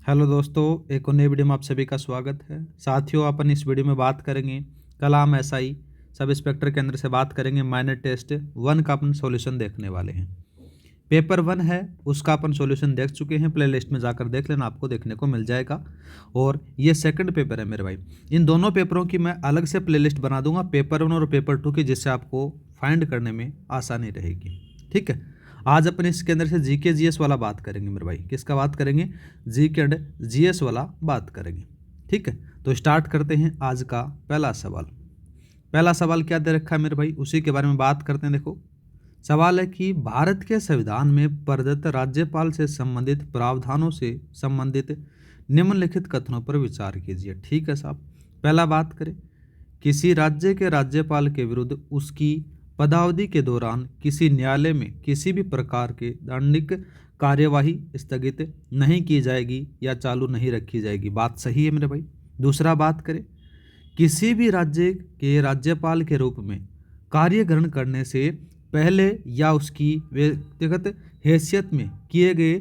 Hello दोस्तों, एक और नई वीडियो में आप सभी का स्वागत है। साथियों, अपन इस वीडियो में बात करेंगे कलाम एसआई सब इंस्पेक्टर केंद्र से बात करेंगे। माइनर टेस्ट 1 का अपन सॉल्यूशन देखने वाले हैं। पेपर 1 है, उसका अपन सॉल्यूशन देख चुके हैं। प्ले लिस्ट में जाकर देख लेना, आपको देखने को मिल जाएगा। और ये सेकंड पेपर है मेरे भाई। इन दोनों पेपरों की मैं अलग से प्ले लिस्ट बना दूंगा, पेपर 1 और पेपर 2 की, जिससे आपको फाइंड करने में आसानी रहेगी। ठीक है। आज अपन इसके अंदर से जीके जीएस वाला बात करेंगे मेरे भाई। किसका बात करेंगे? जीके एंड जीएस वाला बात करेंगे। ठीक है, तो स्टार्ट करते हैं आज का पहला सवाल। पहला सवाल क्या दे रखा है मेरे भाई, उसी के बारे में बात करते हैं। देखो, सवाल है कि भारत के संविधान में प्रदत्त राज्यपाल से संबंधित प्रावधानों से संबंधित निम्नलिखित कथनों पर विचार कीजिए। ठीक है साहब। पहला बात करें, किसी राज्य के राज्यपाल के विरुद्ध उसकी पदावधि के दौरान किसी न्यायालय में किसी भी प्रकार के दंडिक कार्यवाही स्थगित नहीं की जाएगी या चालू नहीं रखी जाएगी। बात सही है मेरे भाई। दूसरा बात करें, किसी भी राज्य के राज्यपाल के रूप में कार्य ग्रहण करने से पहले या उसकी व्यक्तिगत हैसियत में किए गए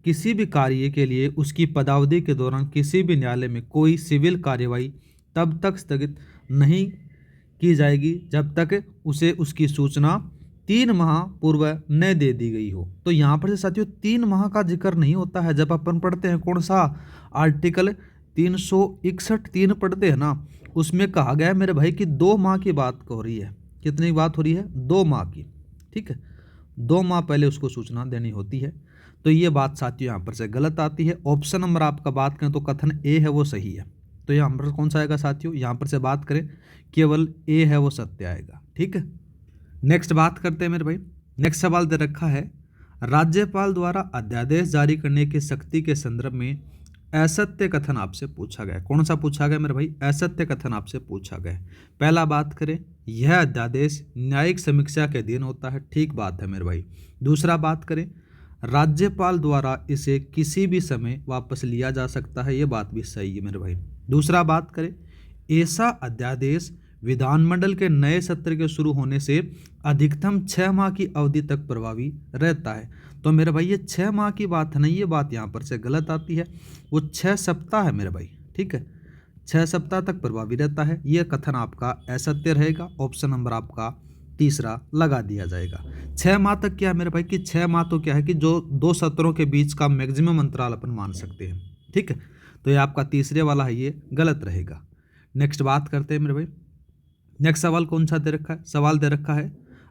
किसी भी कार्य के लिए उसकी पदावधि के दौरान किसी भी न्यायालय में कोई सिविल कार्यवाही तब तक स्थगित नहीं की जाएगी जब तक उसे उसकी सूचना 3 माह पूर्व न दे दी गई हो। तो यहाँ पर से साथियों 3 माह का जिक्र नहीं होता है। जब अपन पढ़ते हैं कौन सा आर्टिकल 361(3) पढ़ते हैं ना, उसमें कहा गया है मेरे भाई कि 2 माह की बात हो रही है। कितनी बात हो रही है? 2 माह की। ठीक है, 2 माह पहले उसको सूचना देनी होती है। तो ये बात साथियों यहाँ पर से गलत आती है। ऑप्शन नंबर आपका बात करें तो कथन ए है वो सही है। तो यहाँ पर कौन सा आएगा साथियों? यहाँ पर से बात करें केवल ए है वो सत्य आएगा। ठीक है, नेक्स्ट बात करते हैं मेरे भाई। नेक्स्ट सवाल दे रखा है, राज्यपाल द्वारा अध्यादेश जारी करने की शक्ति के संदर्भ में असत्य कथन आपसे पूछा गया। कौन सा पूछा गया मेरे भाई? असत्य कथन आपसे पूछा गया। पहला बात करें, यह अध्यादेश न्यायिक समीक्षा के अधीन होता है। ठीक बात है मेरे भाई। दूसरा बात करें, राज्यपाल द्वारा इसे किसी भी समय वापस लिया जा सकता है। यह बात भी सही है मेरे भाई। दूसरा बात करें, ऐसा अध्यादेश विधानमंडल के नए सत्र के शुरू होने से अधिकतम 6 माह की अवधि तक प्रभावी रहता है। तो मेरे भाई ये 6 माह की बात है ना, ये बात यहाँ पर से गलत आती है। वो 6 सप्ताह है मेरे भाई। ठीक है, 6 सप्ताह तक प्रभावी रहता है। ये कथन आपका असत्य रहेगा। ऑप्शन नंबर आपका तीसरा लगा दिया जाएगा। 6 माह तक क्या है मेरे भाई कि 6 माह तो क्या है कि जो 2 सत्रों के बीच का मैक्सिमम अंतराल अपन मान सकते हैं। ठीक है, तो ये आपका तीसरे वाला है, ये गलत रहेगा। नेक्स्ट बात करते हैं मेरे भाई। नेक्स्ट सवाल कौन सा दे रखा है? सवाल दे रखा है,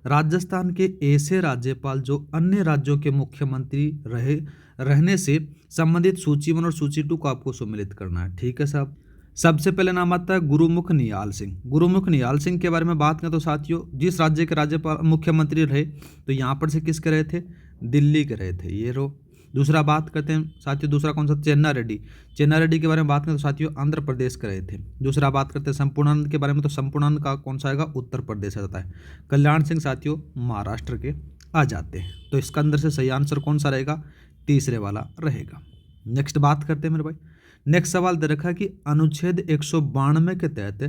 राजस्थान के ऐसे राज्यपाल जो अन्य राज्यों के मुख्यमंत्री रहने से संबंधित सूची 1 और सूची 2 को आपको सम्मिलित करना है। ठीक है साहब। सबसे पहले नाम आता है गुरुमुख निहाल सिंह। गुरुमुख निहाल सिंह के बारे में बात करें तो साथियों, जिस राज्य के राज्यपाल मुख्यमंत्री रहे, तो यहाँ पर से किसके रहे थे? दिल्ली के रहे थे। ये रो। दूसरा बात करते हैं साथियों, दूसरा कौन सा? चेन्ना रेड्डी। चेन्ना रेड्डी के बारे में बात करें तो साथियों आंध्र प्रदेश के रहे थे। दूसरा बात करते हैं संपूर्णानंद के बारे में, तो संपूर्णानंद का कौन सा आएगा? उत्तर प्रदेश आता है। कल्याण सिंह साथियों महाराष्ट्र के आ जाते हैं। तो इसका अंदर से सही आंसर कौन सा रहेगा? तीसरे वाला रहेगा। नेक्स्ट बात करते हैं मेरे भाई। नेक्स्ट सवाल दे रखा है कि अनुच्छेद 192 के तहत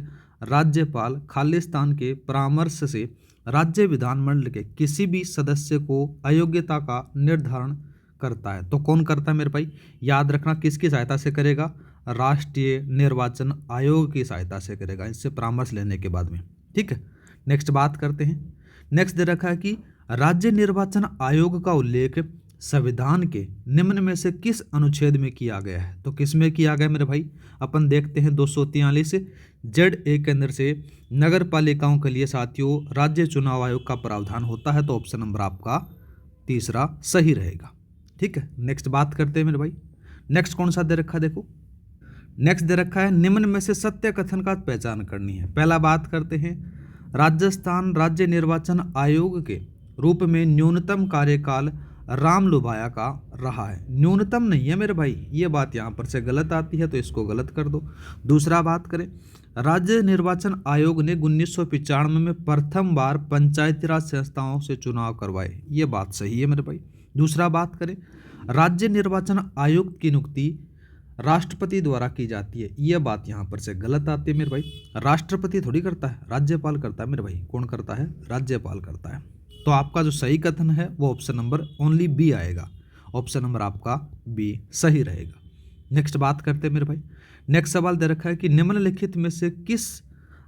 राज्यपाल खालिस्तान के परामर्श से राज्य विधानमंडल के किसी भी सदस्य को अयोग्यता का निर्धारण करता है। तो कौन करता है मेरे भाई? याद रखना, किसकी सहायता से करेगा? राष्ट्रीय निर्वाचन आयोग की सहायता से करेगा, इससे परामर्श लेने के बाद में। ठीक है, नेक्स्ट बात करते हैं। नेक्स्ट दे रखा है कि राज्य निर्वाचन आयोग का उल्लेख संविधान के निम्न में से किस अनुच्छेद में किया गया है? तो किस में किया गया मेरे भाई? अपन देखते हैं 243 Z(a) के अंदर से नगर पालिकाओं के लिए साथियों राज्य चुनाव आयोग का प्रावधान होता है। तो ऑप्शन नंबर आपका तीसरा सही रहेगा। ठीक है, नेक्स्ट बात करते हैं मेरे भाई। नेक्स्ट कौन सा दे रखा है? देखो, नेक्स्ट दे रखा है, निम्न में से सत्य कथन का पहचान करनी है। पहला बात करते हैं, राजस्थान राज्य निर्वाचन आयोग के रूप में न्यूनतम कार्यकाल राम लुभाया का रहा है। न्यूनतम नहीं है मेरे भाई, ये बात यहाँ पर से गलत आती है, तो इसको गलत कर दो। दूसरा बात करें, राज्य निर्वाचन आयोग ने 1995 में प्रथम बार पंचायती राज संस्थाओं से चुनाव करवाए। ये बात सही है मेरे भाई। दूसरा बात करें, राज्य निर्वाचन आयोग की नियुक्ति राष्ट्रपति द्वारा की जाती है। यह बात यहाँ पर से गलत आती है मेरे भाई। राष्ट्रपति थोड़ी करता है, राज्यपाल करता है मेरे भाई। कौन करता है? राज्यपाल करता है। तो आपका जो सही कथन है वो ऑप्शन नंबर ओनली बी आएगा। ऑप्शन नंबर आपका बी सही रहेगा। नेक्स्ट बात करते हैं मेरे भाई। नेक्स्ट सवाल दे रखा है कि निम्नलिखित में से किस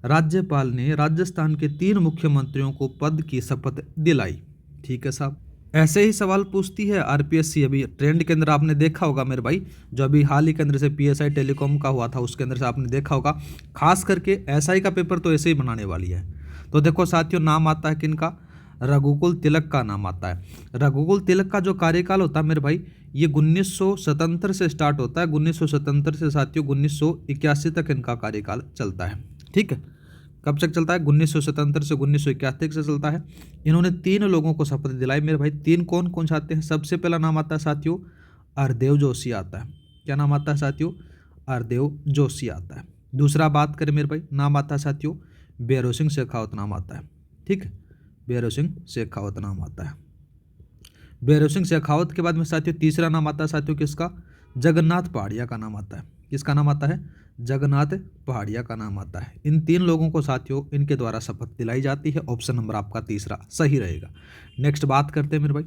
राज्यपाल ने राजस्थान के 3 मुख्यमंत्रियों को पद की शपथ दिलाई। ठीक है साहब, ऐसे ही सवाल पूछती है आरपीएससी। अभी ट्रेंड के अंदर आपने देखा होगा मेरे भाई, जो अभी हाल ही के अंदर से पीएसआई टेलीकॉम का हुआ था, उसके अंदर से आपने देखा होगा, खास करके एसआई का पेपर तो ऐसे ही बनाने वाली है। तो देखो साथियों, नाम आता है किनका, रघुकुल तिलक का नाम आता है। रघुकुल तिलक का जो कार्यकाल होता है मेरे भाई, ये 1977 से स्टार्ट होता है। 1977 से साथियों 1981 तक इनका कार्यकाल चलता है। ठीक है, कब तक चलता है, 1977 से 1981 से चलता है। इन्होंने 3 लोगों को शपथ दिलाई मेरे भाई। 3 कौन कौन से आते हैं, सबसे पहला नाम आता है साथियों हरदेव जोशी आता है। क्या नाम आता है साथियों, हरदेव जोशी आता है। दूसरा बात करें मेरे भाई, नाम आता है साथियों भैरव सिंह शेखावत नाम आता है। ठीक है, भैरव सिंह शेखावत नाम आता है। भैरव सिंह शेखावत के बाद में साथियों तीसरा नाम आता है साथियों किसका, जगन्नाथ पहाड़िया का नाम आता है। किसका नाम आता है, जगन्नाथ पहाड़िया का नाम आता है। इन 3 लोगों को साथियों इनके द्वारा शपथ दिलाई जाती है। ऑप्शन नंबर आपका तीसरा सही रहेगा। नेक्स्ट बात करते हैं मेरे भाई,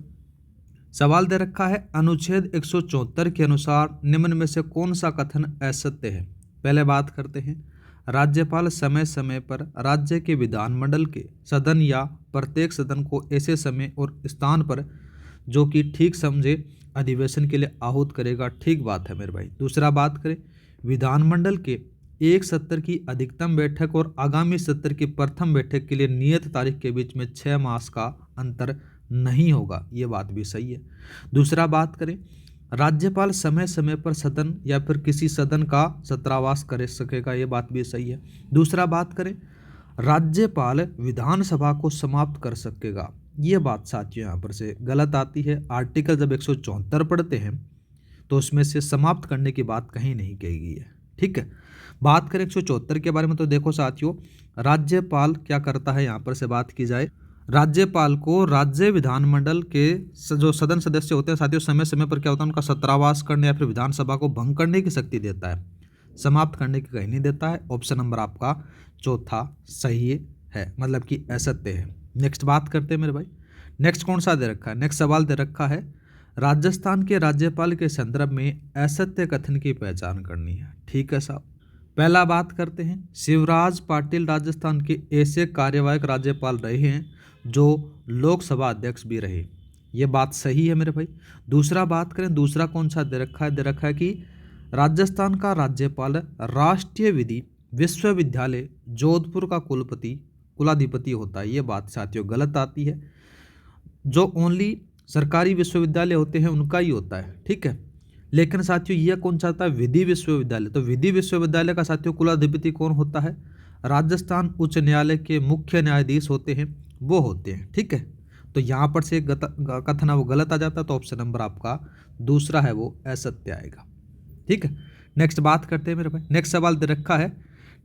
सवाल दे रखा है अनुच्छेद 174 के अनुसार निम्न में से कौन सा कथन असत्य है। पहले बात करते हैं, राज्यपाल समय समय पर राज्य के विधानमंडल के सदन या प्रत्येक सदन को ऐसे समय और स्थान पर जो कि ठीक समझे अधिवेशन के लिए आहूत करेगा। ठीक बात है मेरे भाई। दूसरा बात करें, विधानमंडल के एक सत्र की अधिकतम बैठक और आगामी सत्र की प्रथम बैठक के लिए नियत तारीख के बीच में 6 मास का अंतर नहीं होगा। ये बात भी सही है। दूसरा बात करें, राज्यपाल समय समय पर सदन या फिर किसी सदन का छात्रावास कर सकेगा। ये बात भी सही है। दूसरा बात करें, राज्यपाल विधानसभा को समाप्त कर सकेगा। ये बात साथियों यहाँ पर से गलत आती है। आर्टिकल जब 174 पढ़ते हैं तो उसमें से समाप्त करने की बात कहीं नहीं कही गई है। ठीक है, बात करें 174 के बारे में तो देखो साथियों, राज्यपाल क्या करता है, यहाँ पर से बात की जाए, राज्यपाल को राज्य विधानमंडल के जो सदन सदस्य होते हैं साथियों समय समय पर क्या होता है, उनका छात्रावास करने या फिर विधानसभा को भंग करने की शक्ति देता है, समाप्त करने की कहीं नहीं देता है। ऑप्शन नंबर आपका चौथा सही है, मतलब कि असत्य है। नेक्स्ट बात करते हैं मेरे भाई, नेक्स्ट कौन सा दे रखा है, नेक्स्ट सवाल दे रखा है राजस्थान के राज्यपाल के संदर्भ में असत्य कथन की पहचान करनी है। ठीक है साहब, पहला बात करते हैं, शिवराज पाटिल राजस्थान के ऐसे कार्यवाहक राज्यपाल रहे हैं जो लोकसभा अध्यक्ष भी रहे। ये बात सही है मेरे भाई। दूसरा बात करें, दूसरा कौन सा दे रखा है, दे रखा है कि राजस्थान का राज्यपाल राष्ट्रीय विधि विश्वविद्यालय जोधपुर का कुलाधिपति होता है। ये बात साथियों गलत आती है। जो ओनली सरकारी विश्वविद्यालय होते हैं उनका ही होता है। ठीक है, लेकिन साथियों यह कौन सा होता है, विधि विश्वविद्यालय। तो विधि विश्वविद्यालय का साथियों कुलाधिपति कौन होता है, राजस्थान उच्च न्यायालय के मुख्य न्यायाधीश होते हैं, वो होते हैं। ठीक है, तो यहाँ पर से कथन वो गलत आ जाता है, तो ऑप्शन नंबर आपका दूसरा है वो असत्य आएगा। ठीक है, नेक्स्ट बात करते हैं मेरे भाई, नेक्स्ट सवाल दे रखा है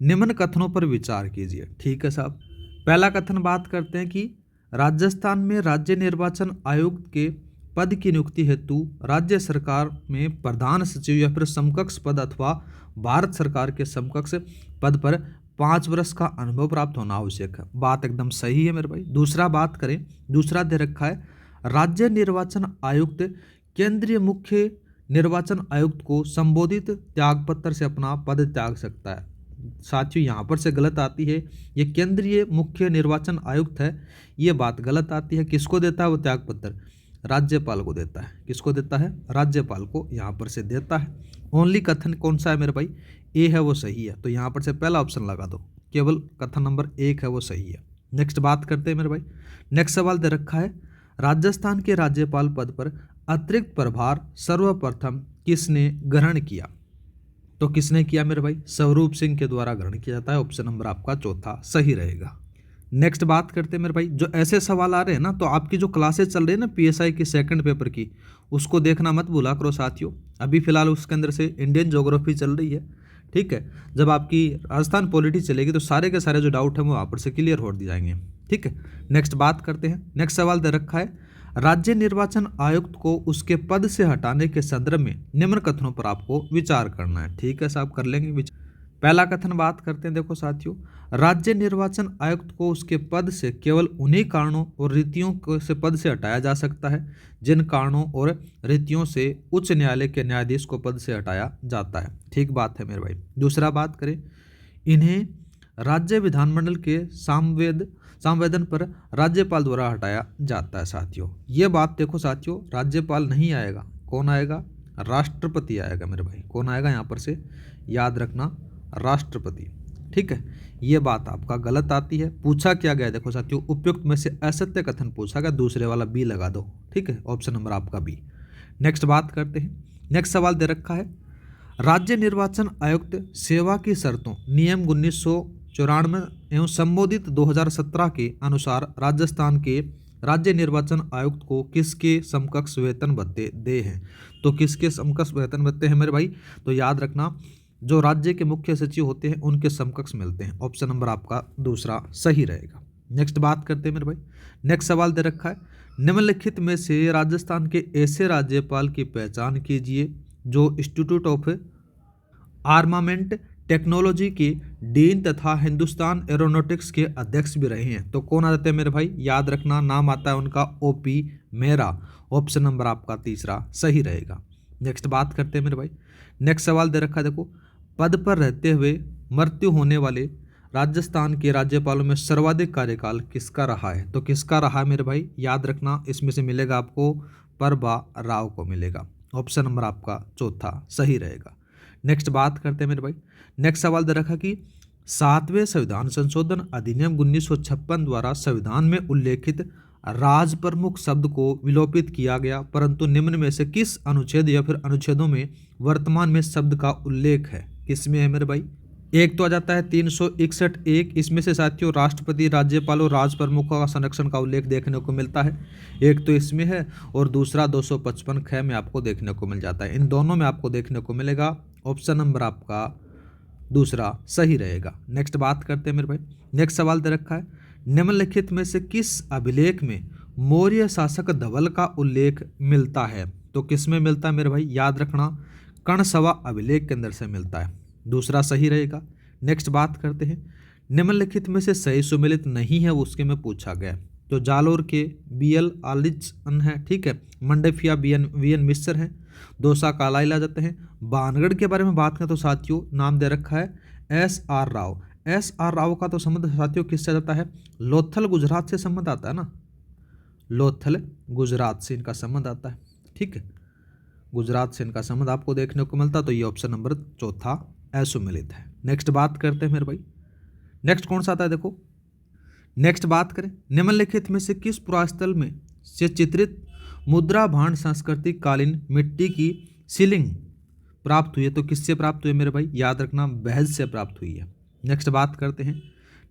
निम्न कथनों पर विचार कीजिए। ठीक है साहब, पहला कथन बात करते हैं कि राजस्थान में राज्य निर्वाचन आयुक्त के पद की नियुक्ति हेतु राज्य सरकार में प्रधान सचिव या फिर समकक्ष पद अथवा भारत सरकार के समकक्ष पद पर 5 वर्ष का अनुभव प्राप्त होना आवश्यक है। बात एकदम सही है मेरे भाई। दूसरा बात करें, दूसरा दे रखा है राज्य निर्वाचन आयुक्त केंद्रीय मुख्य निर्वाचन आयुक्त को संबोधित त्यागपत्र से अपना पद त्याग सकता है। साथियों यहाँ पर से गलत आती है, ये केंद्रीय मुख्य निर्वाचन आयुक्त है, ये बात गलत आती है। किसको देता है वो त्यागपत्र, राज्यपाल को देता है। किसको देता है, राज्यपाल को यहाँ पर से देता है। ओनली कथन कौन सा है मेरे भाई, ए है वो सही है, तो यहाँ पर से पहला ऑप्शन लगा दो, केवल कथन नंबर 1 है वो सही है। नेक्स्ट बात करते हैं मेरे भाई, नेक्स्ट सवाल दे रखा है राजस्थान के राज्यपाल पद पर अतिरिक्त प्रभार सर्वप्रथम किसने ग्रहण किया। तो किसने किया मेरे भाई, स्वरूप सिंह के द्वारा ग्रहण किया जाता है। ऑप्शन नंबर आपका चौथा सही रहेगा। नेक्स्ट बात करते हैं मेरे भाई, जो ऐसे सवाल आ रहे हैं ना, तो आपकी जो क्लासेज चल रही है ना पीएसआई की सेकंड पेपर की, उसको देखना मत भूला करो साथियों। अभी फिलहाल उसके अंदर से इंडियन ज्योग्राफी चल रही है। ठीक है, जब आपकी राजस्थान पॉलिटी चलेगी तो सारे के सारे जो डाउट हैं वो वहाँ पर से क्लियर हो दी जाएंगे। ठीक है, नेक्स्ट बात करते हैं, नेक्स्ट सवाल दे रखा है राज्य निर्वाचन आयुक्त को उसके पद से हटाने के संदर्भ में निम्न कथनों पर आपको विचार करना है। ठीक है साहब, कर लेंगे विचार। पहला कथन बात करते हैं, देखो साथियों, राज्य निर्वाचन आयुक्त को उसके पद से केवल उन्हीं कारणों और रीतियों को से पद से हटाया जा सकता है जिन कारणों और रीतियों से उच्च न्यायालय के न्यायाधीश को पद से हटाया जाता है। ठीक बात है मेरे भाई। दूसरा बात करें, इन्हें राज्य विधानमंडल के संवेदन पर राज्यपाल द्वारा हटाया जाता है। साथियों ये बात देखो साथियों, राज्यपाल नहीं आएगा, कौन आएगा? राष्ट्रपति आएगा मेरे भाई। कौन आएगा यहाँ पर से? याद रखना, राष्ट्रपति। ठीक है, ये बात आपका गलत आती है। पूछा क्या गया, देखो साथियों, उपयुक्त में से असत्य कथन पूछा गया, दूसरे वाला बी लगा दो। ठीक है, ऑप्शन नंबर आपका बी। नेक्स्ट बात करते हैं। नेक्स्ट सवाल दे रखा है, राज्य निर्वाचन आयुक्त सेवा की शर्तों नियम 1994 एवं संबोधित 2017 के अनुसार राजस्थान के राज्य निर्वाचन आयुक्त को किसके समकक्ष वेतन भत्ते दे हैं? तो किसके समकक्ष वेतन भत्ते हैं मेरे भाई? तो याद रखना, जो राज्य के मुख्य सचिव होते हैं उनके समकक्ष मिलते हैं। ऑप्शन नंबर आपका दूसरा सही रहेगा। नेक्स्ट बात करते हैं मेरे भाई। नेक्स्ट सवाल दे रखा है, निम्नलिखित में से राजस्थान के ऐसे राज्यपाल की पहचान कीजिए जो इंस्टीट्यूट ऑफ आर्मामेंट टेक्नोलॉजी के डीन तथा हिंदुस्तान एरोनॉटिक्स के अध्यक्ष भी रहे हैं। तो कौन आ जाते हैं मेरे भाई? याद रखना, नाम आता है उनका ओपी मेहरा। ऑप्शन नंबर आपका तीसरा सही रहेगा। नेक्स्ट बात करते हैं मेरे भाई। नेक्स्ट सवाल दे रखा है, देखो, पद पर रहते हुए मृत्यु होने वाले राजस्थान के राज्यपालों में सर्वाधिक कार्यकाल किसका रहा है? तो किसका रहा है मेरे भाई? याद रखना, इसमें से मिलेगा आपको परबा राव को मिलेगा। ऑप्शन नंबर आपका चौथा सही रहेगा। नेक्स्ट बात करते हैं मेरे भाई। नेक्स्ट सवाल दे रखा कि 7वें संविधान संशोधन अधिनियम 1956 द्वारा संविधान में उल्लेखित राज प्रमुख शब्द को विलोपित किया गया, परंतु निम्न में से किस अनुच्छेद या फिर अनुच्छेदों में वर्तमान में शब्द का उल्लेख है? किसमें है मेरे भाई? एक तो आ जाता है 361(1), इसमें से साथियों राष्ट्रपति, राज्यपाल और राज प्रमुखों का संरक्षण का उल्लेख देखने को मिलता है, एक तो इसमें है, और दूसरा 255 ख में आपको देखने को मिल जाता है। इन दोनों में आपको देखने को मिलेगा। ऑप्शन नंबर आपका दूसरा सही रहेगा। नेक्स्ट बात करते हैं मेरे भाई। नेक्स्ट सवाल दे रखा है, निम्नलिखित में से किस अभिलेख में मौर्य शासक धवल का उल्लेख मिलता है? तो किस में मिलता है मेरे भाई? याद रखना, कर्णसवा अभिलेख के अंदर से मिलता है। दूसरा सही रहेगा। नेक्स्ट बात करते हैं, निम्नलिखित में से सही सुमेलित नहीं है वो उसके में पूछा गया। तो जालोर के BL आलिचन है, ठीक है, मंडफिया VN मिश्र हैं, दौसा कालाइला जाते हैं। बानगढ़ के बारे में बात करें तो साथियों नाम दे रखा है SR राव। SR राव का तो संबंध साथियों किससे जाता है? लोथल गुजरात से संबंध आता है ना, लोथल गुजरात से इनका संबंध आता है। ठीक है, गुजरात से इनका संबंध आपको देखने को मिलता, तो ये ऑप्शन नंबर चौथा असुमेलित है। नेक्स्ट बात करते हैं मेरे भाई। नेक्स्ट कौन सा आता है, देखो, नेक्स्ट बात करें, निम्नलिखित में से किस पुरास्थल में से चित्रित मुद्रा भांड संस्कृति कालीन मिट्टी की सीलिंग प्राप्त हुई है? तो किससे प्राप्त हुई है मेरे भाई? याद रखना, बहज से प्राप्त हुई है। नेक्स्ट बात करते हैं,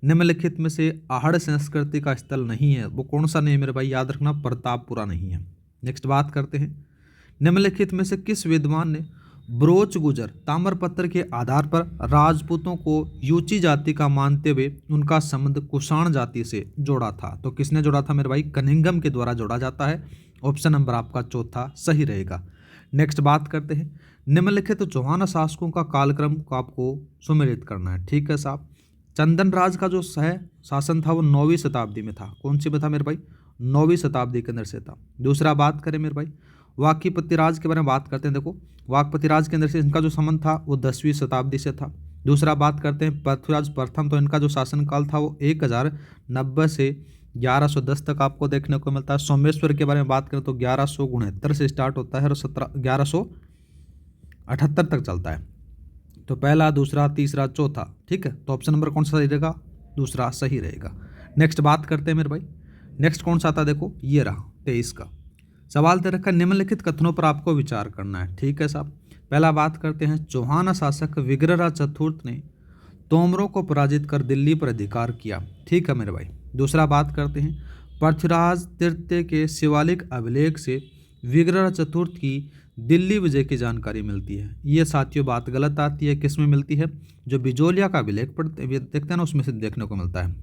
निम्नलिखित में से आहड़ संस्कृति का स्थल नहीं है, वो कौन सा नहीं है मेरे भाई? याद रखना, प्रतापपुरा नहीं है। नेक्स्ट बात करते हैं, निम्नलिखित में से किस विद्वान ने ब्रोच गुजर ताम्रपत्र के आधार पर राजपूतों को यूची जाति का मानते हुए उनका संबंध कुषाण जाति से जोड़ा था? तो किसने जोड़ा था मेरे भाई? कनिंघम के द्वारा जोड़ा जाता है। ऑप्शन नंबर आपका चौथा सही रहेगा। नेक्स्ट बात करते हैं, निम्नलिखित चौहान शासकों का कालक्रम को आपको सुमेलित करना है। ठीक है साहब, चंदन राज का जो शासन था वो 9वीं शताब्दी में था। कौन सी में था मेरे भाई? 9वीं शताब्दी के अंदर से था। दूसरा बात करें मेरे भाई, वाक्पति राज के बारे में बात करते हैं। देखो, वाक्पति राज के अंदर से इनका जो संबंध था वो 10वीं शताब्दी से था। दूसरा बात करते हैं पृथ्वीराज प्रथम, तो इनका जो शासनकाल था वो 1090 से 1110 तक आपको देखने को मिलता है। सोमेश्वर के बारे में बात करें तो 1169 से स्टार्ट होता है और 1178 तक चलता है। तो पहला, दूसरा, तीसरा, चौथा। ठीक है, तो ऑप्शन नंबर कौन सा सही रहेगा? दूसरा सही रहेगा। नेक्स्ट बात करते हैं मेरे भाई। नेक्स्ट कौन सा आता है? देखो, ये रहा 23 का सवाल दे रखा है, निम्नलिखित कथनों पर आपको विचार करना है। ठीक है साहब, पहला बात करते हैं, चौहान शासक विग्रहराज चतुर्थ ने तोमरों को पराजित कर दिल्ली पर अधिकार किया। ठीक है मेरे भाई। दूसरा बात करते हैं, पृथ्वीराज तृतीय के शिवालिक अभिलेख से विग्रहराज चतुर्थ की दिल्ली विजय की जानकारी मिलती है। ये साथियों बात गलत आती है। किस में मिलती है? जो बिजोलिया का अभिलेख देखते हैं ना, उसमें से देखने को मिलता है।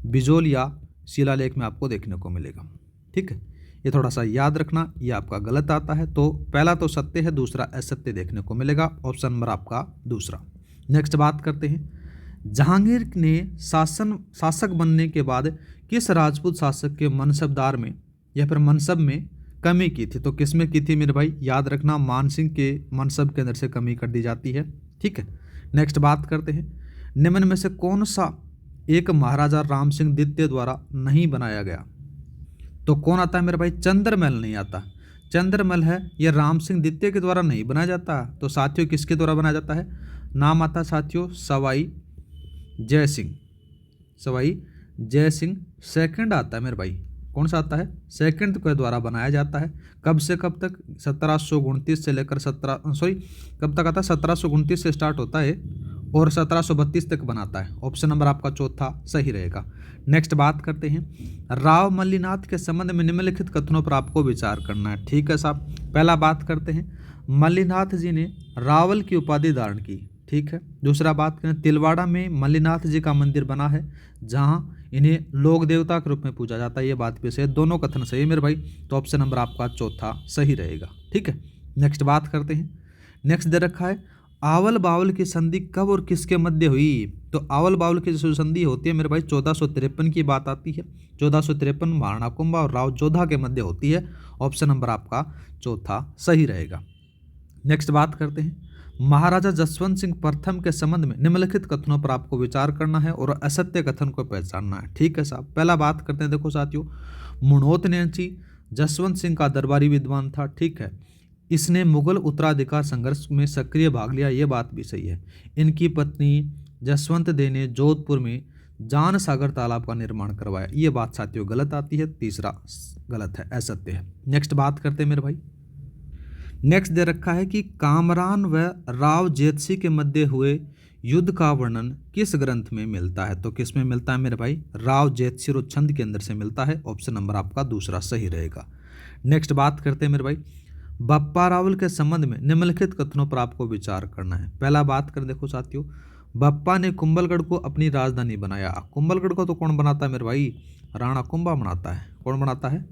बिजोलिया शिलालेख में आपको देखने को मिलेगा। ठीक है, ये थोड़ा सा याद रखना, ये आपका गलत आता है। तो पहला तो सत्य है, दूसरा असत्य देखने को मिलेगा। ऑप्शन नंबर आपका दूसरा। नेक्स्ट बात करते हैं, जहांगीर ने शासक बनने के बाद किस राजपूत शासक के मनसबदार में या फिर मनसब में कमी की थी? तो किस में की थी मेरे भाई? याद रखना, मानसिंह के मनसब के अंदर से कमी कर दी जाती है। ठीक है, नेक्स्ट बात करते हैं, निम्न में से कौन सा एक महाराजा राम सिंह द्वितीय द्वारा नहीं बनाया गया? तो कौन आता है मेरे भाई? चंद्रमल नहीं आता। चंद्रमल है ये राम सिंह द्वितीय के द्वारा नहीं बनाया जाता। तो साथियों किसके द्वारा बनाया जाता है? नाम आता है साथियों सवाई जय सिंह। सवाई जय सिंह सेकंड आता है मेरे भाई। कौन सा आता है? सेकंड के द्वारा बनाया जाता है। कब से कब तक? 1729 से लेकर कब तक आता है? 1729 से स्टार्ट होता है और 1732 तक बनाता है। ऑप्शन नंबर आपका चौथा सही रहेगा। नेक्स्ट बात करते हैं, राव मल्लीनाथ के संबंध में निम्नलिखित कथनों पर आपको विचार करना है। ठीक है साहब, पहला बात करते हैं, मल्लीनाथ जी ने रावल की उपाधि धारण की। ठीक है, दूसरा बात करें, तिलवाड़ा में मल्लीनाथ जी का मंदिर बना है जहां इन्हें लोक देवता के रूप में पूजा जाता है। ये बात भी सही है, दोनों कथन सही है मेरे भाई। तो ऑप्शन नंबर आपका चौथा सही रहेगा। ठीक है, नेक्स्ट बात करते हैं, नेक्स्ट दे रखा है, आवल बावल की संधि कब और किसके मध्य हुई? तो आवल बावल की जो संधि होती है मेरे भाई 1453 की बात आती है। 1453 महाराणा कुंभा और राव जोधा के मध्य होती है। ऑप्शन नंबर आपका चौथा सही रहेगा। नेक्स्ट बात करते हैं, महाराजा जसवंत सिंह प्रथम के संबंध में निम्नलिखित कथनों पर आपको विचार करना है और असत्य कथन को पहचानना है। ठीक है साहब, पहला बात करते हैं, देखो साथियों, मुणोत नेंची जसवंत सिंह का दरबारी विद्वान था। ठीक है, इसने मुगल उत्तराधिकार संघर्ष में सक्रिय भाग लिया। ये बात भी सही है। इनकी पत्नी जसवंत दे ने जोधपुर में जान सागर तालाब का निर्माण करवाया। ये बात साथियों गलत आती है, तीसरा गलत है, असत्य है। नेक्स्ट बात करते हैं मेरे भाई, नेक्स्ट दे रखा है कि कामरान व राव जेतसी के मध्य हुए युद्ध का वर्णन किस ग्रंथ में मिलता है? तो किस में मिलता है मेरे भाई? राव जेतसी और छंद के अंदर से मिलता है। ऑप्शन नंबर आपका दूसरा सही रहेगा। नेक्स्ट बात करते हैं मेरे भाई, बप्पा रावल के संबंध में निम्नलिखित कथनों पर आपको विचार करना है। पहला बात कर देखो साथियों, बप्पा ने कुंभलगढ़ को अपनी राजधानी बनाया। कुंभलगढ़ को तो कौन बनाता है मेरे भाई? राणा कुंभा बनाता है। कौन बनाता है?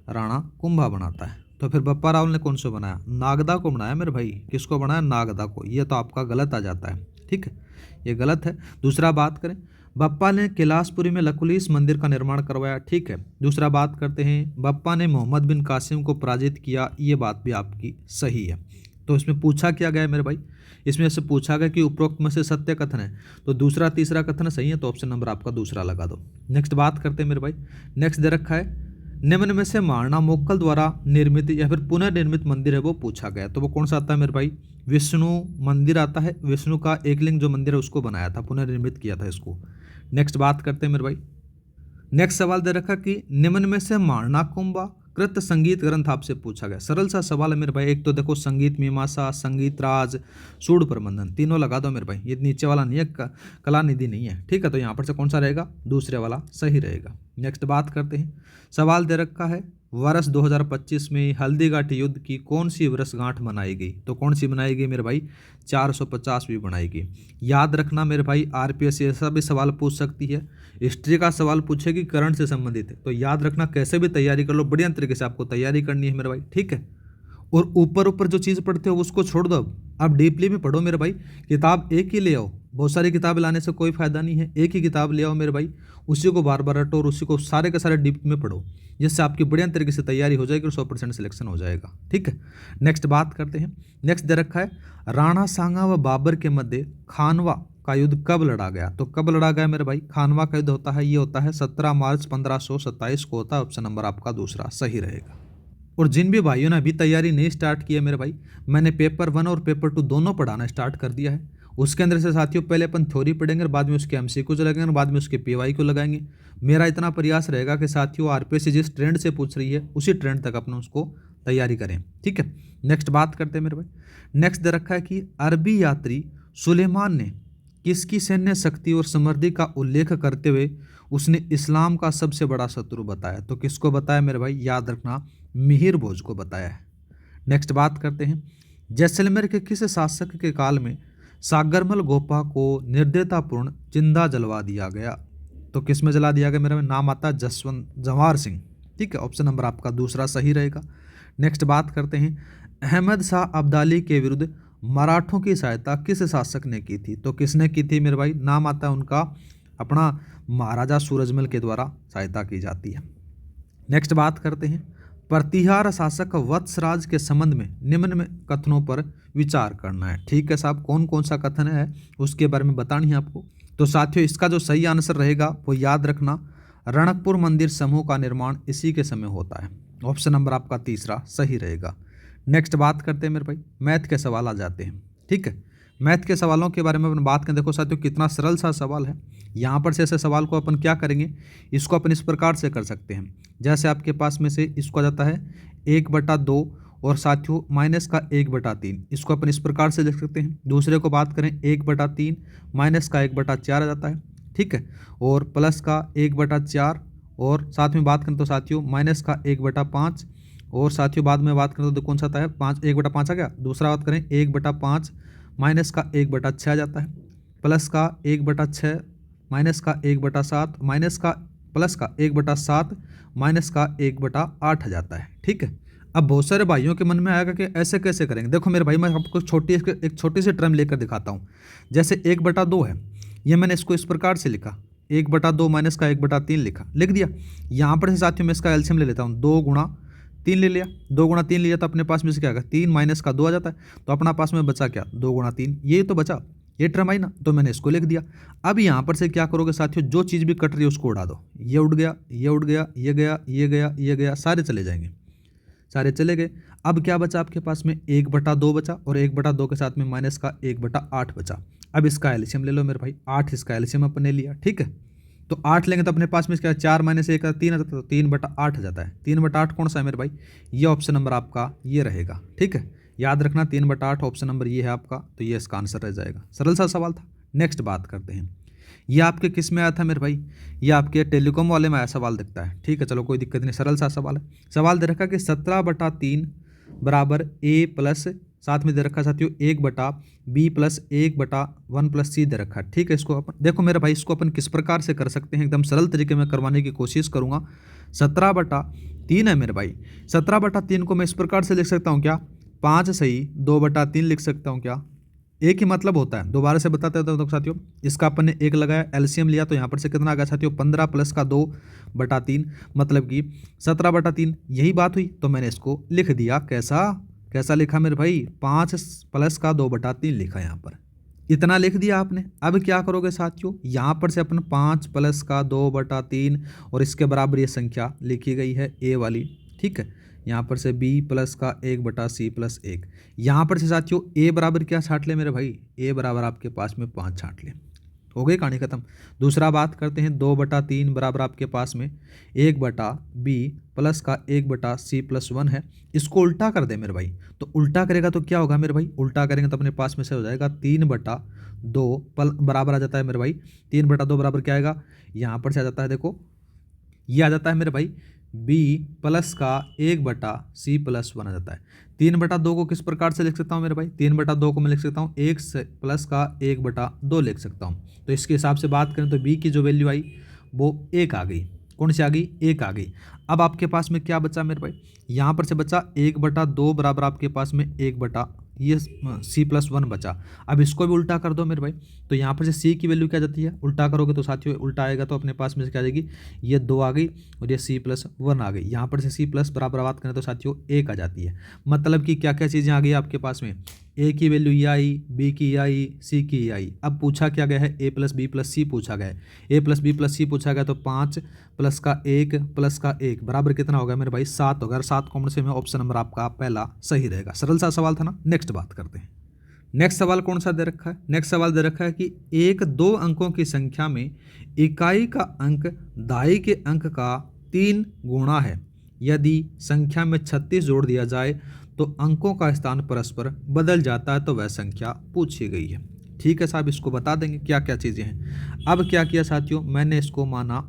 राणा कुंभा बनाता है। तो फिर बप्पा रावल ने कौन से बनाया? नागदा को बनाया मेरे भाई। किसको बनाया? नागदा को। ये तो आपका गलत आ जाता है। ठीक है, ये गलत है। दूसरा बात करें, बप्पा ने कैलाशपुरी में लकुलीस मंदिर का निर्माण करवाया। ठीक है, दूसरा बात करते हैं, बप्पा ने मोहम्मद बिन कासिम को पराजित किया। ये बात भी आपकी सही है। तो इसमें पूछा क्या गया है मेरे भाई? इसमें से पूछा गया कि उपरोक्त में से सत्य कथन है, तो दूसरा तीसरा कथन सही है, तो ऑप्शन नंबर आपका दूसरा लगा दो। नेक्स्ट बात करते हैं मेरे भाई, नेक्स्ट दे रखा है, निम्न में से महाराणा मोक्कल द्वारा निर्मित या फिर पुनर्निर्मित मंदिर है वो पूछा गया। तो वो कौन सा आता है मेरे भाई? विष्णु मंदिर आता है। विष्णु का एक लिंग जो मंदिर है उसको बनाया था, पुनर्निर्मित किया था इसको। नेक्स्ट बात करते हैं मेरे भाई, नेक्स्ट सवाल दे रखा कि निम्न में से महाराणा कुंभा कृत संगीत ग्रंथ आपसे पूछा गया। सरल सा सवाल है मेरे भाई। एक तो देखो संगीत मीमांसा, संगीत राज, सूड प्रबंधन, तीनों लगा दो मेरे भाई। ये नीचे वाला नहीं है, कला निधि नहीं है। ठीक है, तो यहाँ पर से कौन सा रहेगा? दूसरे वाला सही रहेगा। नेक्स्ट बात करते हैं, सवाल दे रखा है, वर्ष 2025 में हल्दीघाटी युद्ध की कौन सी वर्षगांठ मनाई गई? तो कौन सी बनाई गई मेरे भाई? 450वीं बनाई गई। याद रखना मेरे भाई, आरपीएस ऐसा भी सवाल पूछ सकती है, हिस्ट्री का सवाल पूछेगी करंट से संबंधित है। तो याद रखना, कैसे भी तैयारी कर लो, बढ़िया तरीके से आपको तैयारी करनी है मेरे भाई। ठीक है, और ऊपर ऊपर जो चीज़ पढ़ते हो उसको छोड़ दो, अब डीपली में पढ़ो मेरे भाई। किताब एक ही ले आओ, बहुत सारी किताबें लाने से कोई फायदा नहीं है। एक ही किताब ले आओ मेरे भाई, उसी को बार बार रटो और उसी को सारे के सारे डीप में पढ़ो, जिससे आपकी बढ़िया तरीके से तैयारी हो जाएगी और 100% सिलेक्शन हो जाएगा। ठीक है, नेक्स्ट बात करते हैं, नेक्स्ट दे रखा है, राणा सांगा व बाबर के मध्य खानवा का युद्ध कब लड़ा गया? तो कब लड़ा गया मेरे भाई? खानवा का युद्ध होता है, ये होता है 17 मार्च 1527 को होता है। ऑप्शन नंबर आपका दूसरा सही रहेगा। और जिन भी भाइयों ने अभी तैयारी नहीं स्टार्ट की है मेरे भाई, मैंने पेपर 1 और पेपर 2 दोनों पढ़ाना स्टार्ट कर दिया है। उसके अंदर से साथियों पहले अपन थ्योरी पढ़ेंगे और बाद में उसके एमसीक्यू लगाएंगे और बाद में उसके पीवाई को लगाएंगे। मेरा इतना प्रयास रहेगा कि साथियों आरपीएस जिस ट्रेंड से पूछ रही है उसी ट्रेंड तक अपन उसको तैयारी करें। ठीक है, नेक्स्ट बात करते हैं मेरे भाई, नेक्स्ट दे रखा है कि अरबी यात्री सुलेमान ने किसकी सैन्य शक्ति और समृद्धि का उल्लेख करते हुए उसने इस्लाम का सबसे बड़ा शत्रु बताया? तो किसको बताया मेरे भाई? याद रखना, मिहिर भोज को बताया है। नेक्स्ट बात करते हैं, जैसलमेर के किस शासक के काल में सागरमल गोपा को निर्दयतापूर्ण जिंदा जलवा दिया गया? तो किस में जला दिया गया मेरा? नाम आता है जवाहर सिंह। ठीक है, ऑप्शन नंबर आपका दूसरा सही रहेगा। नेक्स्ट बात करते हैं, अहमद शाह अब्दाली के विरुद्ध मराठों की सहायता किस शासक ने की थी? तो किसने की थी मेरे भाई? नाम आता है उनका अपना महाराजा सूरजमल के द्वारा सहायता की जाती है। नेक्स्ट बात करते हैं, प्रतिहार शासक वत्सराज के संबंध में निम्न में कथनों पर विचार करना है। ठीक है साहब, कौन कौन सा कथन है उसके बारे में बतानी है आपको। तो साथियों इसका जो सही आंसर रहेगा वो याद रखना, रणकपुर मंदिर समूह का निर्माण इसी के समय होता है। ऑप्शन नंबर आपका तीसरा सही रहेगा। नेक्स्ट बात करते हैं मेरे भाई, मैथ के सवाल आ जाते हैं। ठीक है, मैथ के सवालों के बारे में अपन बात करें। देखो साथियों कितना सरल सा सवाल है। यहाँ पर से ऐसे सवाल को अपन क्या करेंगे, इसको अपन इस प्रकार से कर सकते हैं। जैसे आपके पास में से इसको आ जाता है 1/2 और साथियों माइनस का 1/3, इसको अपन इस प्रकार से लिख सकते हैं। दूसरे को बात करें 1/3 माइनस का 1/4 आ जाता है। ठीक है, और प्लस का 1/4 और साथ में बात करें तो साथियों माइनस का 1/5 और साथियों बाद में बात करें तो कौन सा आता है 1/5 आ गया। दूसरा बात करें 1/5 माइनस का 1/6 आ जाता है, प्लस का 1/6 माइनस का 1/7 माइनस का प्लस का 1/7 माइनस का 1/8 आ जाता है। ठीक है, अब बहुत सारे भाइयों के मन में आएगा कि ऐसे कैसे करेंगे। देखो मेरे भाई मैं आपको एक छोटी सी टर्म लेकर दिखाता हूँ। जैसे 1/2 है, ये मैंने इसको इस प्रकार से लिखा, 1/2 माइनस का 1/3 लिख दिया। यहाँ पर से साथियों मैं इसका एलसीएम ले लेता हूँ, 2 × 3 ले लिया। 2 × 3 लिया तो अपने पास में से क्या आएगा 3 माइनस का 2 आ जाता है। तो अपना पास में बचा क्या 2 × 3, ये तो बचा, ये टर्म आई ना, तो मैंने इसको लिख दिया। अब यहाँ पर से क्या करोगे साथियों, जो चीज़ भी कट रही है उसको उड़ा दो। ये उड़ गया, ये उड़ गया, ये गया, ये गया, ये गया, सारे चले जाएंगे, सारे चले गए। अब क्या बचा आपके पास में 1/2 बचा और 1/2 के साथ में माइनस का 1/8 बचा। अब इसका एलसीएम ले लो मेरे भाई, 8 इसका एलसीएम अपने लिया। ठीक है, तो 8 लेंगे तो अपने पास में इसका 4 माइनस 1 3 आ जाता है, तो 3/8 आ जाता है। 3/8 कौन सा है मेरे भाई, ये ऑप्शन नंबर आपका ये रहेगा। ठीक है, याद रखना 3/8 ऑप्शन नंबर ये है आपका, तो ये इसका आंसर रह जाएगा। सरल सा सवाल था। नेक्स्ट बात करते हैं, ये आपके किस में आया था मेरे भाई, ये आपके टेलीकॉम वाले में आया सवाल दिखता है। ठीक है, चलो कोई दिक्कत नहीं, सरल सा सवाल है। सवाल दे रखा कि 17/3 बराबर a प्लस साथ में दे रखा साथियों 1/b प्लस 1/1 प्लस c दे रखा है। ठीक है, इसको अपन देखो मेरे भाई, इसको अपन किस प्रकार से कर सकते हैं, एकदम सरल तरीके में करवाने की कोशिश करूंगा। 17/3 है मेरे भाई, 17/3 को मैं इस प्रकार से लिख सकता हूँ क्या, 5 सही 2/3 लिख सकता हूँ क्या। एक ही मतलब होता है, दोबारा से बताते हैं तो साथियों, इसका अपन ने 1 लगाया, एलसीएम लिया, तो यहाँ पर से कितना आ गया साथियों 15 प्लस का 2/3 मतलब कि 17/3। यही बात हुई, तो मैंने इसको लिख दिया। कैसा लिखा मेरे भाई, 5 प्लस का 2/3 लिखा यहाँ पर, इतना लिख दिया आपने। अब क्या करोगे साथियों, यहाँ पर से अपन 5 प्लस का 2/3 और इसके बराबर ये संख्या लिखी गई है ए वाली। ठीक है, यहाँ पर से b प्लस का 1/c प्लस 1। यहाँ पर से साथियों a बराबर क्या छाट ले मेरे भाई, a बराबर आपके पास में 5 छाट ले, हो गई कहानी खत्म। दूसरा बात करते हैं, 2/3 बराबर आपके पास में 1/b प्लस का 1/c प्लस 1 है। इसको उल्टा कर दे मेरे भाई, तो उल्टा करेगा तो क्या होगा मेरे भाई, उल्टा करेंगे तो अपने पास में से हो जाएगा 3/2 बराबर आ जाता है मेरे भाई। 3/2 बराबर क्या आएगा, यहाँ पर से आ जाता है, देखो ये आ जाता है मेरे भाई b प्लस का 1/c प्लस 1 आ जाता है। 3/2 को किस प्रकार से लिख सकता हूँ मेरे भाई, 3/2 को मैं लिख सकता हूँ 1 प्लस का 1/2 लिख सकता हूँ। तो इसके हिसाब से बात करें तो b की जो वैल्यू आई वो 1 आ गई। कौन सी आ गई, 1 आ गई। अब आपके पास में क्या बचा मेरे भाई, यहाँ पर से बचा 1/2 बराबर आपके पास में 1 ये c प्लस 1 बचा। अब इसको भी उल्टा कर दो मेरे भाई, तो यहाँ पर से c की वैल्यू क्या जाती है, उल्टा करोगे तो साथियों उल्टा आएगा, तो अपने पास में से क्या आ जाएगी, ये 2 आ गई और ये c प्लस 1 आ गई। यहाँ पर से c प्लस बराबर बात करें तो साथियों 1 आ जाती है। मतलब कि क्या क्या चीज़ें आ गई आपके पास में, a की वैल्यू ये आई, b की आई, c की ये आई। अब पूछा क्या गया है, a plus b plus c पूछा गया है। a plus b plus c पूछा गया, तो 5 प्लस का 1 प्लस का 1 बराबर कितना होगा मेरे भाई, 7 होगा। 7 कॉमन से में ऑप्शन नंबर आपका पहला सही रहेगा। सरल सा सवाल था ना। नेक्स्ट बात करते हैं, नेक्स्ट सवाल कौन सा दे रखा है, नेक्स्ट सवाल दे रखा है कि एक 2 अंकों की संख्या में इकाई का अंक दाई के अंक का 3 गुणा है। यदि संख्या में 36 जोड़ दिया जाए तो अंकों का स्थान परस्पर बदल जाता है, तो वह संख्या पूछी गई है। ठीक है साहब, इसको बता देंगे क्या क्या चीज़ें हैं। अब क्या किया साथियों, मैंने इसको माना,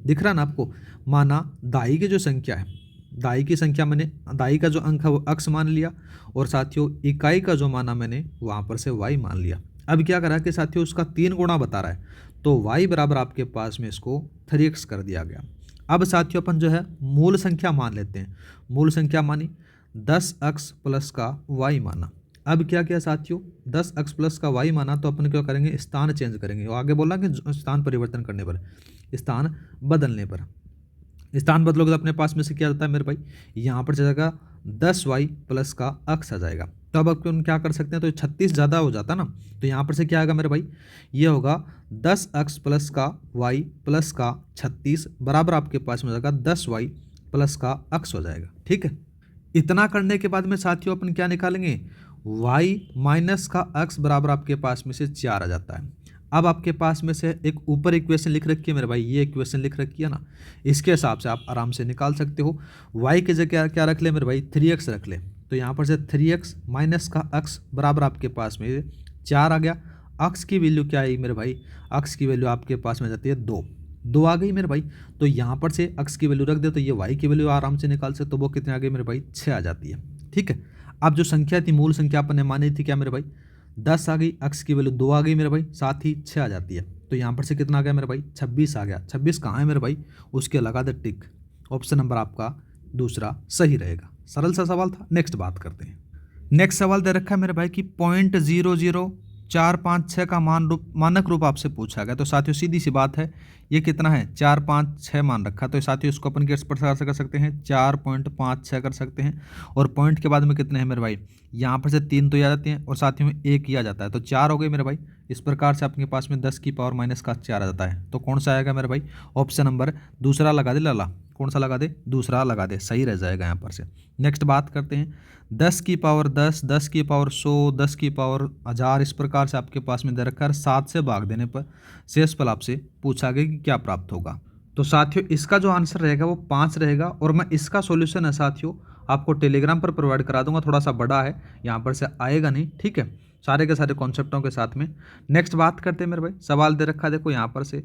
दिख रहा ना आपको, माना दाई की जो संख्या है, दाई की संख्या मैंने दाई का जो अंक है वो x मान लिया, और साथियों इकाई का जो माना मैंने वहाँ पर से y मान लिया। अब क्या करा कि साथियों उसका 3 गुणा बता रहा है, तो y बराबर आपके पास में इसको 3x कर दिया गया। अब साथियों अपन जो है मूल संख्या मान लेते हैं। मूल संख्या मानी 10x प्लस का y माना। अब क्या किया साथियों, 10x प्लस का y माना तो अपन क्या करेंगे, स्थान चेंज करेंगे। आगे बोला कि स्थान परिवर्तन करने पर, स्थान बदलने पर, स्थान बदलोगे तो अपने पास में से क्या आता है मेरे भाई, यहाँ पर जाएगा 10y प्लस का x आ जाएगा। तो अब अपन क्या कर सकते हैं, तो 36 ज़्यादा हो जाता ना, तो यहाँ पर से क्या आएगा मेरे भाई, ये होगा 10x प्लस का y प्लस का 36 बराबर आपके पास में हो जाएगा 10y प्लस का x हो जाएगा। ठीक है, इतना करने के बाद में साथियों अपन क्या निकालेंगे, y माइनस का x बराबर आपके पास में से 4 आ जाता है। अब आपके पास में से एक ऊपर इक्वेशन लिख रखी है मेरे भाई, ये इक्वेशन लिख रखी है ना, इसके हिसाब से आप आराम से निकाल सकते हो। y की जगह क्या रख ले मेरे भाई, 3x रख ले, तो यहाँ पर से 3x माइनस का x बराबर आपके पास में 4 आ गया। x की वैल्यू क्या आई मेरे भाई, x की वैल्यू आपके पास में जाती है 2 आ गई मेरे भाई। तो यहाँ पर से x की वैल्यू रख दे तो ये y की वैल्यू आराम से निकाल सकते, तो वो कितने आ गई मेरे भाई, 6 आ जाती है। ठीक है, अब जो संख्या थी, मूल संख्या अपन ने मानी थी क्या मेरे भाई, 10 आ गई, x की वैल्यू 2 आ गई मेरे भाई, साथ ही 6 आ जाती है। तो यहाँ पर से कितना आ गया मेरे भाई, 26 आ गया। 26 कहाँ है मेरे भाई, उसके लगा दे टिक, ऑप्शन नंबर आपका दूसरा सही रहेगा। सरल सा सवाल था। नेक्स्ट बात करते हैं। नेक्स्ट सवाल दे रखा है मेरे भाई कि 0.00456 का मानक रूप आपसे पूछा गया। तो साथियों सीधी सी बात है, ये कितना है, 456 मान रखा। तो साथियों इसको अपन किस प्रकार से कर सकते हैं, 4.56 कर सकते हैं। और पॉइंट के बाद में कितने हैं मेरे भाई, यहाँ पर से 3 तो आ जाते हैं और साथियों में 1 ही आ जाता है, तो 4 हो गए मेरे भाई। इस प्रकार से आपके पास में 10 की पावर माइनस का 4 आ जाता है। तो कौन सा आएगा मेरे भाई, ऑप्शन नंबर दूसरा लगा दे लाला, कौन सा लगा दे, दूसरा लगा दे, सही रह जाएगा यहाँ पर से। नेक्स्ट बात करते हैं, 10 की पावर 10, 10 की पावर 100, 10 की पावर 1000, इस प्रकार से आपके पास में दे रखा है। 7 से भाग देने पर शेषफल आपसे पूछा गया कि क्या प्राप्त होगा। तो साथियों इसका जो आंसर रहेगा वो 5 रहेगा। और मैं इसका सॉल्यूशन है साथियों आपको टेलीग्राम पर प्रोवाइड करा दूंगा, थोड़ा सा बड़ा है, यहाँ पर से आएगा नहीं। ठीक है, सारे के सारे कॉन्सेप्टों के साथ में। नेक्स्ट बात करते हैं मेरे भाई, सवाल दे रखा है देखो यहाँ पर से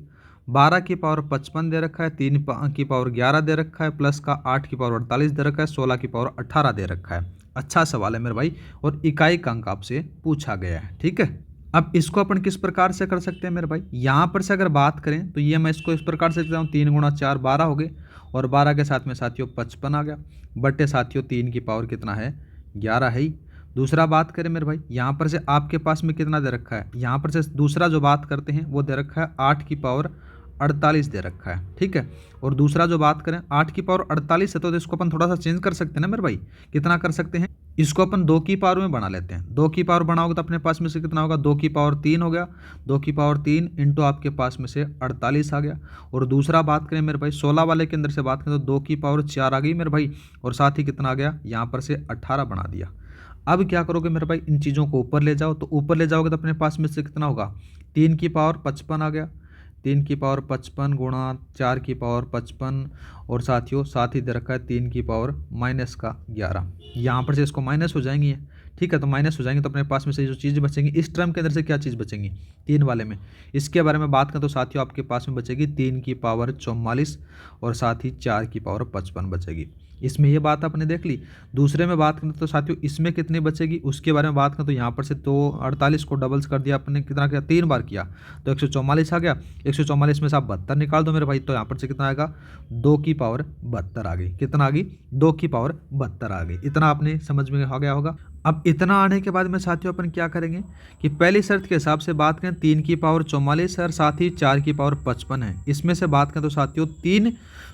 12 की पावर 55 दे रखा है, 3 की पावर 11 दे रखा है, प्लस का 8 की पावर 48 दे रखा है, 16 की पावर 18 दे रखा है। अच्छा सवाल है मेरे भाई, और इकाई का अंक आपसे पूछा गया है। ठीक है, अब इसको अपन किस प्रकार से कर सकते हैं मेरे भाई, यहाँ पर से अगर बात करें तो ये मैं इसको इस प्रकार से करता हूँ, 3 गुणा 4 12 हो गए, और 12 के साथ में साथियों 55 आ गया, बटे साथियों 3 की पावर कितना है, 11 है ही। दूसरा बात करें मेरे भाई, यहाँ पर से आपके पास में कितना दे रखा है, यहाँ पर से दूसरा जो बात करते हैं वो दे रखा है 8 की पावर 48 दे रखा है। ठीक है, और दूसरा जो बात करें 8 की पावर 48 है, तो इसको अपन थोड़ा सा चेंज कर सकते हैं ना मेरे भाई। कितना कर सकते हैं, इसको अपन 2 की पावर में बना लेते हैं। 2 की पावर बनाओगे तो अपने पास में से कितना होगा, 2 की पावर 3 हो गया, 2 की पावर 3 इंटू आपके पास में से 48 आ गया। और दूसरा बात करें मेरे भाई 16 वाले के अंदर से बात करें तो 2 की पावर 4 आ गई मेरे भाई, और साथ ही कितना आ गया, यहाँ पर से 18 बना दिया। अब क्या करोगे मेरे भाई, इन चीज़ों को ऊपर ले जाओ, तो ऊपर ले जाओगे तो अपने पास में से कितना होगा, 3 की पावर 55 आ गया, 3 की पावर 55 गुणा 4 की पावर 55, और साथियों साथ ही दे रखा है 3 की पावर माइनस का 11। यहाँ पर से इसको माइनस हो जाएंगी। ठीक है, तो माइनस हो जाएंगे तो अपने पास में से जो चीज़ बचेंगी इस टर्म के अंदर से क्या चीज़ बचेंगी, 3 वाले में, इसके बारे में बात करें तो साथियों आपके पास में बचेगी 3 की पावर 44, और साथ ही 4 की पावर 55 बचेगी। इसमें ये बात आपने देख ली। दूसरे में बात करें तो साथियों इसमें कितनी बचेगी उसके बारे में बात करें तो यहाँ पर से तो 48 को डबल्स कर दिया आपने, कितना किया, 3 बार किया तो 144 आ गया। 144 में से आप 72 निकाल दो मेरे भाई, तो यहाँ पर से कितना आएगा, 2 की पावर 72 आ गई। कितना आ गई, 2 की पावर 72 आ गई। इतना आपने समझ में आ गया होगा। अब इतना आने के बाद में साथियों अपन क्या करेंगे कि पहली शर्त के हिसाब से बात करें 3 की पावर 44 है और साथ ही 4 की पावर 55 है। इसमें से बात करें तो साथियों 3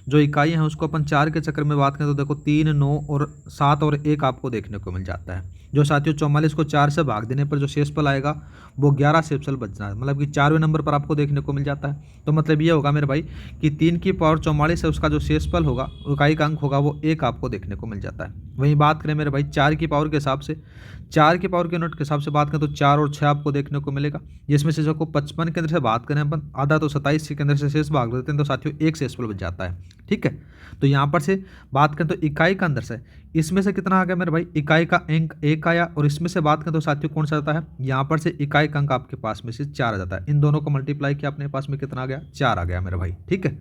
जो इकाई हैं उसको अपन 4 के चक्कर में बात करें तो देखो 3, 9 और 7 और 1 आपको देखने को मिल जाता है। जो साथियों 44 को 4 से भाग देने पर जो शेषफल आएगा वो 11 शेषफल बचना है, मतलब कि 4वें नंबर पर आपको देखने को मिल जाता है। तो मतलब ये होगा मेरे भाई कि 3 की पावर 44 है उसका जो शेषफल होगा, इकाई का अंक होगा, वो 1 आपको देखने को मिल जाता है। वहीं बात करें मेरे भाई 4 की पावर के हिसाब से, 4 की पावर के यूनिट के हिसाब से बात करें तो 4 और 6 आपको देखने को मिलेगा, जिसमें से जो 55 के अंदर से बात करें अपन आधा तो 27 के अंदर से शेष भाग देते हैं तो साथियों 1 शेषफल बच जाता है। ठीक है, तो यहाँ पर से बात करें तो इकाई का अंदर से इसमें से कितना आ गया मेरे भाई, इकाई का अंक 1 आया, और इसमें से बात करें तो साथियों कौन सा आता है, यहाँ पर से इकाई का अंक आपके पास में से 4 आ जाता है। इन दोनों को मल्टीप्लाई किया अपने पास में कितना आ गया, 4 आ गया मेरे भाई। ठीक है,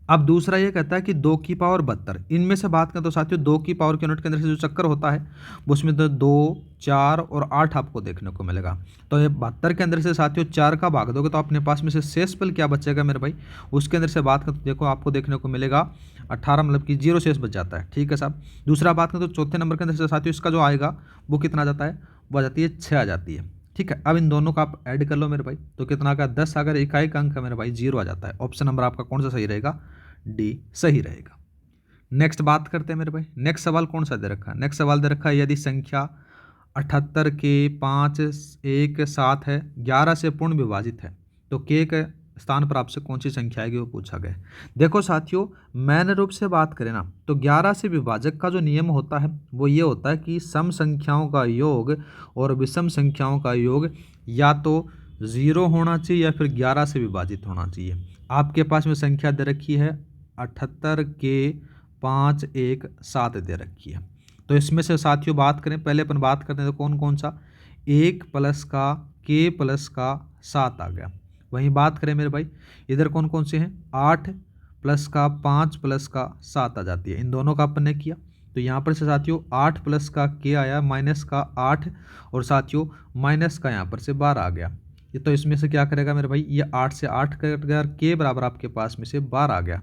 अब दूसरा ये कहता है कि 2 की पावर 72, इनमें से बात करें तो साथियों 2 की पावर के यूनिट के अंदर से जो चक्कर होता है उसमें तो 2, 4 और 8 आपको देखने को मिलेगा। तो ये 72 के अंदर से साथियों 4 का भाग दोगे तो अपने पास में से शेषफल क्या बचेगा मेरे भाई, उसके अंदर से बात करें तो देखो आपको देखने को मिलेगा 18, मतलब कि 0 शेष बच जाता है। ठीक है साहब। दूसरा बात करें तो चौथे नंबर के अंदर से साथियों इसका जो आएगा वो कितना जाता है, वो आ जाती है 6 आ जाती है। ठीक है, अब इन दोनों का आप ऐड कर लो मेरे भाई, तो कितना का 10, अगर इकाई का अंक है मेरे भाई 0 आ जाता है। ऑप्शन नंबर आपका कौन सा सही रहेगा? डी सही रहेगा। नेक्स्ट बात करते हैं मेरे भाई, नेक्स्ट सवाल कौन सा दे रखा है? नेक्स्ट सवाल दे रखा है यदि संख्या 78 के 5 1 7 है, 11 से पूर्ण विभाजित है, तो के के स्थान पर आपसे कौन सी संख्या आएगी वो पूछा गया है। देखो साथियों, मैन रूप से बात करें ना, तो 11 से विभाजक का जो नियम होता है वो ये होता है कि सम संख्याओं का योग और विषम संख्याओं का योग या तो 0 होना चाहिए या फिर 11 से विभाजित होना चाहिए। आपके पास में संख्या दे रखी है 78 के 5 1 7 दे रखी है, तो इसमें से साथियों बात करें, पहले अपन बात करते हैं तो कौन कौन सा, 1 प्लस का के प्लस का 7 आ गया। वहीं बात करें मेरे भाई, इधर कौन कौन से हैं, 8 प्लस का 5 प्लस का 7 आ जाती है। इन दोनों का अपन ने किया, तो यहाँ पर से साथियों 8 प्लस का के आया माइनस का 8, और साथियों माइनस का यहाँ पर से 12 आ गया। ये तो इसमें से क्या करेगा मेरे भाई, ये 8 से 8 कट गया, के बराबर आपके पास में से 12 आ गया।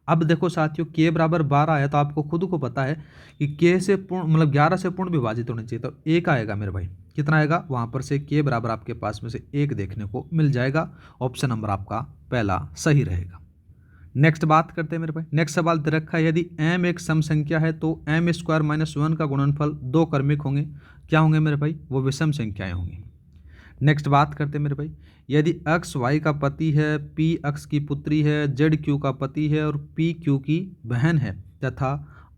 अब देखो साथियों, के बराबर 12 आया तो आपको खुद को पता है कि के से पूर्ण मतलब 11 से पूर्ण विभाजित होने चाहिए, तो 1 आएगा मेरे भाई। कितना आएगा? वहाँ पर से के बराबर आपके पास में से 1 देखने को मिल जाएगा। ऑप्शन नंबर आपका पहला सही रहेगा। नेक्स्ट बात करते हैं मेरे भाई, नेक्स्ट सवाल दे रखा है यदि m एक सम संख्या है तो m² - 1 का गुणनफल 2 क्रमिक होंगे, क्या होंगे मेरे भाई? वो विषम संख्याएं होंगी। नेक्स्ट बात करते हैं मेरे भाई, यदि x y का पति है, p x की पुत्री है, z q का पति है और p q की बहन है तथा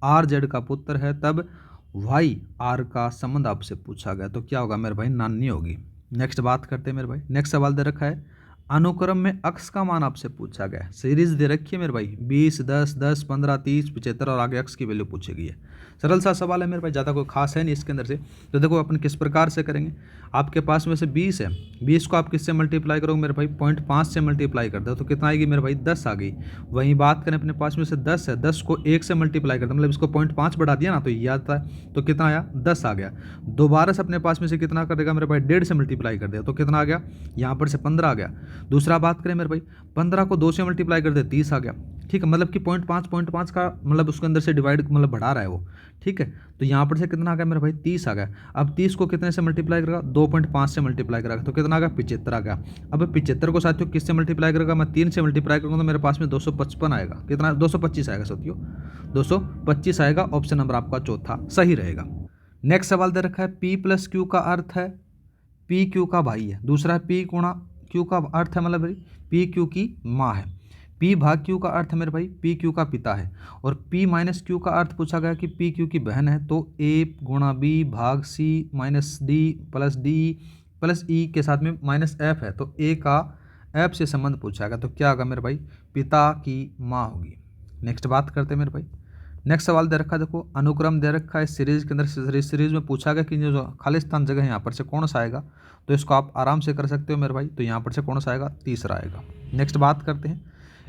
r z का पुत्र है, तब y r का संबंध आपसे पूछा गया, तो क्या होगा मेरे भाई? नानी होगी। नेक्स्ट बात करते हैं मेरे भाई, नेक्स्ट सवाल दे रखा है अनुक्रम में अक्स का मान आपसे पूछा गया है। सीरीज दे रखी है मेरे भाई 20 10 10 15 30 75 और आगे अक्स की वैल्यू पूछी गई है। सरल सा सवाल है मेरे भाई, ज़्यादा कोई खास है नहीं इसके अंदर से। तो देखो अपन किस प्रकार से करेंगे, आपके पास में से 20 है, 20 को आप किससे मल्टीप्लाई करोगे मेरे भाई? 0.5 से मल्टीप्लाई कर दो तो कितना आएगी मेरे भाई? 10 आ गई। वहीं बात करें अपने पास में से 10 है, 10 को 1 से मल्टीप्लाई कर दो, मतलब इसको 0.5 बढ़ा दिया ना तो ये आता है, तो कितना आया? 10 आ गया। दोबारा से अपने पास में से कितना करेगा मेरे भाई? 1.5 से मल्टीप्लाई कर दिया तो कितना आ गया? यहाँ पर से 15 आ गया। दूसरा बात करें मेरे भाई, 15 को 2 से मल्टीप्लाई कर दे 30 आ गया। ठीक है, मतलब कि 0.5 का मतलब उसके अंदर से डिवाइड मतलब बढ़ा रहा है वो। ठीक है, तो यहाँ पर से कितना आ गया मेरे भाई? 30 आ गया। अब 30 को कितने से मल्टीप्लाई करेगा? 2.5 से मल्टीप्लाई करेगा तो कितना आ गया? 75 आ गया। अब 75 को साथियों किससे मल्टीप्लाई करेगा? मैं 3 से मल्टीप्लाई करूँगा तो मेरे पास में 255 आएगा। कितना? 225 आएगा साथियों, 225 आएगा। ऑप्शन नंबर आपका चौथा सही रहेगा। नेक्स्ट सवाल दे रखा है पी प्लस क्यू का अर्थ है पी क्यू का भाई है, दूसरा है पी गुणा क्यू का अर्थ है मतलब भाई पी क्यू की माँ है, पी भाग क्यू का अर्थ है मेरे भाई पी क्यू का पिता है, और पी माइनस क्यू का अर्थ पूछा गया कि पी क्यू की बहन है। तो ए गुणा बी भाग सी माइनस डी प्लस ई के साथ में माइनस एफ है, तो ए का एफ से संबंध पूछा गया, तो क्या होगा मेरे भाई? पिता की माँ होगी। नेक्स्ट बात करते हैं मेरे भाई, नेक्स्ट सवाल दे रखा है, देखो अनुक्रम दे रखा है सीरीज के अंदर। सीरीज में पूछा गया कि जो खालिस्तान जगह है यहाँ पर से कौन सा आएगा, तो इसको आप आराम से कर सकते हो मेरे भाई। तो यहाँ पर से कौन सा आएगा? तीसरा आएगा। नेक्स्ट बात करते हैं,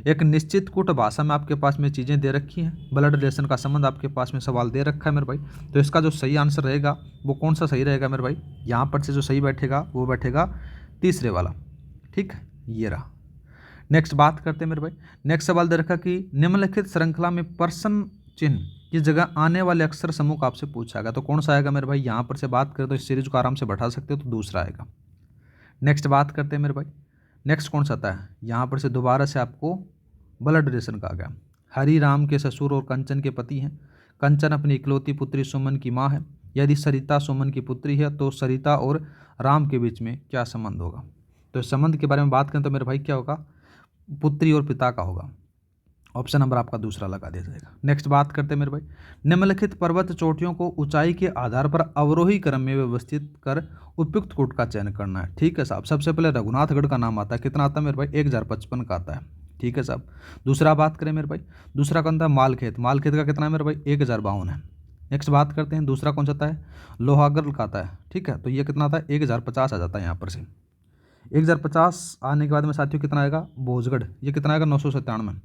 एक निश्चित कूट भाषा में आपके पास में चीज़ें दे रखी हैं, ब्लड रिलेशन का संबंध आपके पास में सवाल दे रखा है मेरे भाई। तो इसका जो सही आंसर रहेगा वो कौन सा सही रहेगा मेरे भाई? यहाँ पर से जो सही बैठेगा वो बैठेगा तीसरे वाला। ठीक है, ये रहा। नेक्स्ट बात करते हैं मेरे भाई, नेक्स्ट सवाल दे रखा कि निम्नलिखित श्रृंखला में प्रश्न चिन्ह की जगह आने वाले अक्षर समूह का आपसे पूछा गया, तो कौन सा आएगा मेरे भाई? यहाँ पर से बात करें तो इस सीरीज को आराम से बैठा सकते हो, तो दूसरा आएगा। नेक्स्ट बात करते हैं मेरे भाई, नेक्स्ट कौन सा आता है? यहाँ पर से दोबारा से आपको ब्लड रिलेशन का आ गया। हरि राम के ससुर और कंचन के पति हैं। कंचन अपनी इकलौती पुत्री सुमन की माँ है। यदि सरिता सुमन की पुत्री है तो सरिता और राम के बीच में क्या संबंध होगा? तो इस संबंध के बारे में बात करें तो मेरे भाई क्या होगा? पुत्री और पिता का होगा। ऑप्शन नंबर आपका दूसरा लगा दिया जाएगा। नेक्स्ट बात करते हैं मेरे भाई, निम्नलिखित पर्वत चोटियों को ऊंचाई के आधार पर अवरोही क्रम में व्यवस्थित कर उपयुक्त कूट का चयन करना है। ठीक है साहब, सबसे पहले रघुनाथगढ़ का नाम आता है, कितना आता है मेरे भाई? 1055 का आता है। ठीक है साहब, दूसरा बात करें मेरे भाई, दूसरा कौन था? मालखेत, मालखेत का कितना है मेरे भाई? 1052 है। नेक्स्ट बात करते हैं, दूसरा कौन सा आता है? लोहागढ़ का आता है। ठीक है, तो ये कितना आता है? 1050 आ जाता है यहाँ पर से। 1050 आने के बाद में साथियों कितना आएगा? भोजगढ़, ये कितना आएगा? 997।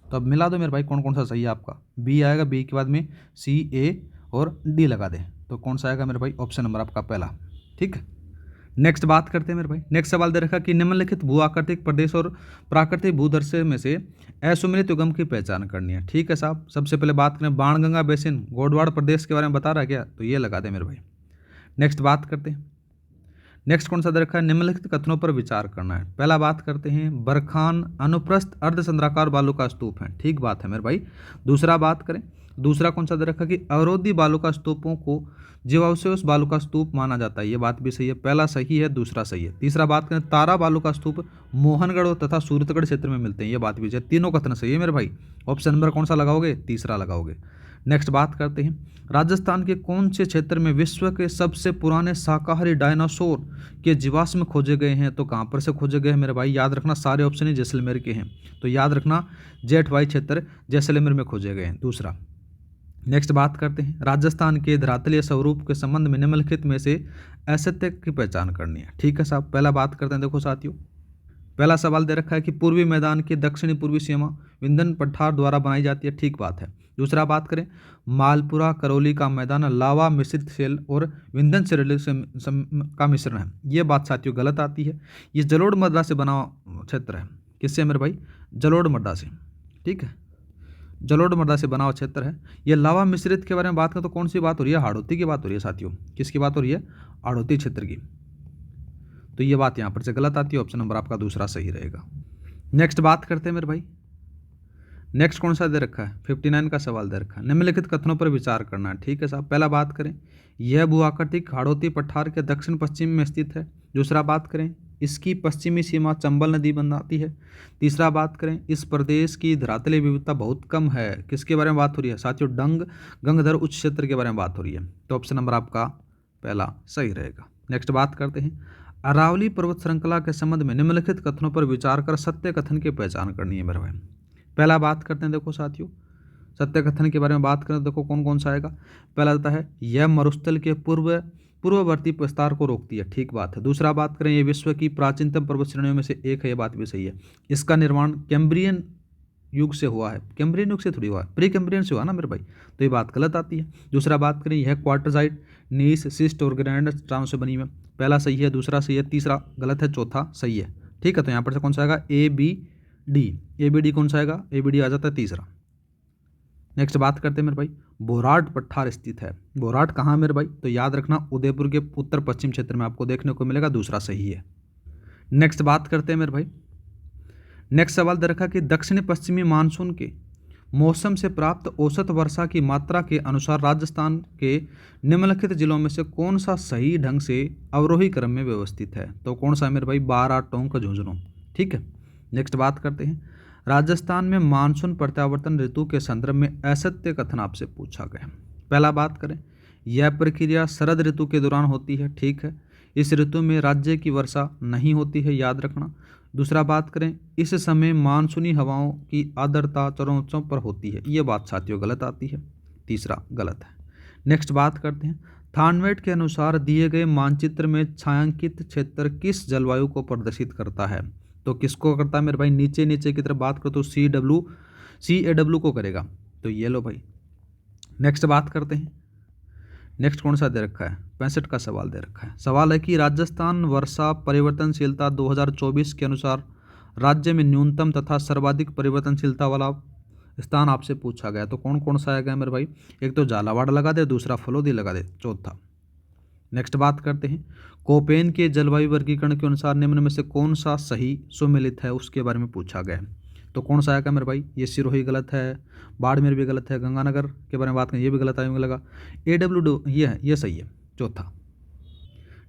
तो अब मिला दो मेरे भाई कौन कौन सा सही है आपका? बी आएगा, बी के बाद में सी ए और डी लगा दे, तो कौन सा आएगा मेरे भाई? ऑप्शन नंबर आपका पहला। ठीक है, नेक्स्ट बात करते हैं मेरे भाई, नेक्स्ट सवाल दे रखा कि निम्नलिखित भू आकृतिक प्रदेश और प्राकृतिक भूदृश्य में से असुमिलित उगम की पहचान करनी है। ठीक है साहब, सबसे पहले बात करें बाणगंगा बेसिन गोडवाड़ प्रदेश के बारे में बता रहा है क्या? तो ये लगा दे मेरे भाई। नेक्स्ट बात करते हैं, नेक्स्ट कौन सा दे रखा है, निम्नलिखित कथनों पर विचार करना है। पहला बात करते हैं, बरखान अनुप्रस्थ अर्धचंद्राकार बालू का स्तूप है, ठीक बात है मेरे भाई। दूसरा बात करें, दूसरा कौन सा दे रखा है कि अवरोधी बालू का स्तूपों को जीवावशेष बालू का स्तूप माना जाता है, ये बात भी सही है, पहला सही है, दूसरा सही है। तीसरा बात करें, तारा बालू का स्तूप मोहनगढ़ तथा सूरतगढ़ क्षेत्र में मिलते हैं, ये बात भी सही है। तीनों कथन सही है मेरे भाई। ऑप्शन नंबर कौन सा लगाओगे, तीसरा लगाओगे। नेक्स्ट बात करते हैं, राजस्थान के कौन से क्षेत्र में विश्व के सबसे पुराने शाकाहारी डायनासोर के जीवाश्म खोजे गए हैं, तो कहाँ पर से खोजे गए हैं मेरे भाई, याद रखना सारे ऑप्शन ही जैसलमेर के हैं, तो याद रखना जेठवाई क्षेत्र जैसलमेर में खोजे गए हैं। दूसरा, नेक्स्ट बात करते हैं, राजस्थान के धरातलीय स्वरूप के संबंध में निम्नलिखित में से असत्य की पहचान करनी है, ठीक है साहब। पहला बात करते हैं, देखो साथियों, पहला सवाल दे रखा है कि पूर्वी मैदान की दक्षिणी पूर्वी सीमा विंध्यन पठार द्वारा बनाई जाती है, ठीक बात है। दूसरा बात करें, मालपुरा करौली का मैदान लावा मिश्रित सेल और विंध्यन सेल का मिश्रण है, ये बात साथियों गलत आती है। ये जलोढ़ मृदा से बना क्षेत्र है, किससे मेरे भाई, जलोढ़ मृदा से, ठीक है, जलोढ़ मृदा से बना हुआ क्षेत्र है। ये लावा मिश्रित के बारे में बात करें तो कौन सी बात हो रही है, हाड़ौती की बात हो रही है साथियों, किसकी बात हो रही है, हाड़ौती क्षेत्र की, तो ये बात यहाँ पर से गलत आती है, ऑप्शन नंबर आपका दूसरा सही रहेगा। नेक्स्ट बात करते हैं मेरे भाई, नेक्स्ट कौन सा दे रखा है, 59 का सवाल दे रखा है, निम्नलिखित कथनों पर विचार करना है, ठीक है साहब। पहला बात करें, यह भूआकृतिक हाड़ौती पठार के दक्षिण पश्चिम में स्थित है। दूसरा बात करें, इसकी पश्चिमी सीमा चंबल नदी बनाती है। तीसरा बात करें, इस प्रदेश की धरातलीय विविधता बहुत कम है, किसके बारे में बात हो रही है साथियों, गंगधर उच्च क्षेत्र के बारे में बात हो रही है, तो ऑप्शन नंबर आपका पहला सही रहेगा। नेक्स्ट बात करते हैं, अरावली पर्वत श्रृंखला के संबंध में निम्नलिखित कथनों पर विचार कर सत्य कथन की पहचान करनी है मेरे भाई। पहला बात करते हैं, देखो साथियों, सत्य कथन के बारे में बात करें तो देखो कौन कौन सा आएगा। पहला आता है, यह मरुस्थल के पूर्ववर्ती विस्तार को रोकती है, ठीक बात है। दूसरा बात करें, ये विश्व की प्राचीनतम पर्वत श्रेणियों में से एक है, ये बात भी सही है। इसका निर्माण कैम्ब्रियन युग से हुआ है, कैम्ब्रियन युग से थोड़ी हुआ है, प्री कैम्ब्रियन से हुआ ना मेरे भाई, तो ये बात गलत आती है। दूसरा बात करें, यह क्वार्टरजाइट नीस सिस्ट और ग्रैंड स्ट्राउन से बनी है, पहला सही है, दूसरा सही है, तीसरा गलत है, चौथा सही है, ठीक है। तो यहाँ पर से कौन सा आएगा, ए बी डी कौन सा आएगा, ए बी डी आ जाता है तीसरा। नेक्स्ट बात करते हैं मेरे भाई, बोराट पठार स्थित है, बोराट कहाँ मेरे भाई, तो याद रखना उदयपुर के उत्तर पश्चिम क्षेत्र में आपको देखने को मिलेगा, दूसरा सही है। नेक्स्ट बात करते हैं मेरे भाई, नेक्स्ट सवाल दे रखा कि दक्षिण पश्चिमी मानसून के मौसम से प्राप्त औसत वर्षा की मात्रा के अनुसार राजस्थान के निम्नलिखित जिलों में से कौन सा सही ढंग से अवरोही क्रम में व्यवस्थित है, तो कौन सा है मेरे भाई, बारां, टोंक, झुंझुनू, ठीक है। नेक्स्ट बात करते हैं, राजस्थान में मानसून प्रत्यावर्तन ऋतु के संदर्भ में असत्य कथन आपसे पूछा गया। पहला बात करें, यह प्रक्रिया शरद ऋतु के दौरान होती है, ठीक है, इस ऋतु में राज्य की वर्षा नहीं होती है, याद रखना। दूसरा बात करें, इस समय मानसूनी हवाओं की आर्द्रता चरमोच्चों पर होती है, ये बात साथियों गलत आती है, तीसरा गलत है। नेक्स्ट बात करते हैं, थानवेट के अनुसार दिए गए मानचित्र में छायांकित क्षेत्र किस जलवायु को प्रदर्शित करता है, तो किसको करता है मेरे भाई, नीचे नीचे की तरफ बात करो तो CAW को करेगा, तो ये लो भाई। नेक्स्ट बात करते हैं, नेक्स्ट कौन सा दे रखा है, 65 का सवाल दे रखा है। सवाल है कि राजस्थान वर्षा परिवर्तनशीलता 2024 के अनुसार राज्य में न्यूनतम तथा सर्वाधिक परिवर्तनशीलता वाला स्थान आपसे पूछा गया, तो कौन कौन सा आएगा मेरे भाई, एक तो झालावाड़ लगा दे, दूसरा फलोदी लगा दे, चौथा। नेक्स्ट बात करते हैं, कोपेन के जलवायु वर्गीकरण के अनुसार निम्न में से कौन सा सही सुमेलित है, उसके बारे में पूछा गया है, तो कौन सा आएगा मेरे भाई, ये सिरोही गलत है, बाड़मेर भी गलत है, गंगानगर के बारे में बात करें ये भी गलत है, लगा AW ये है, ये सही है, चौथा।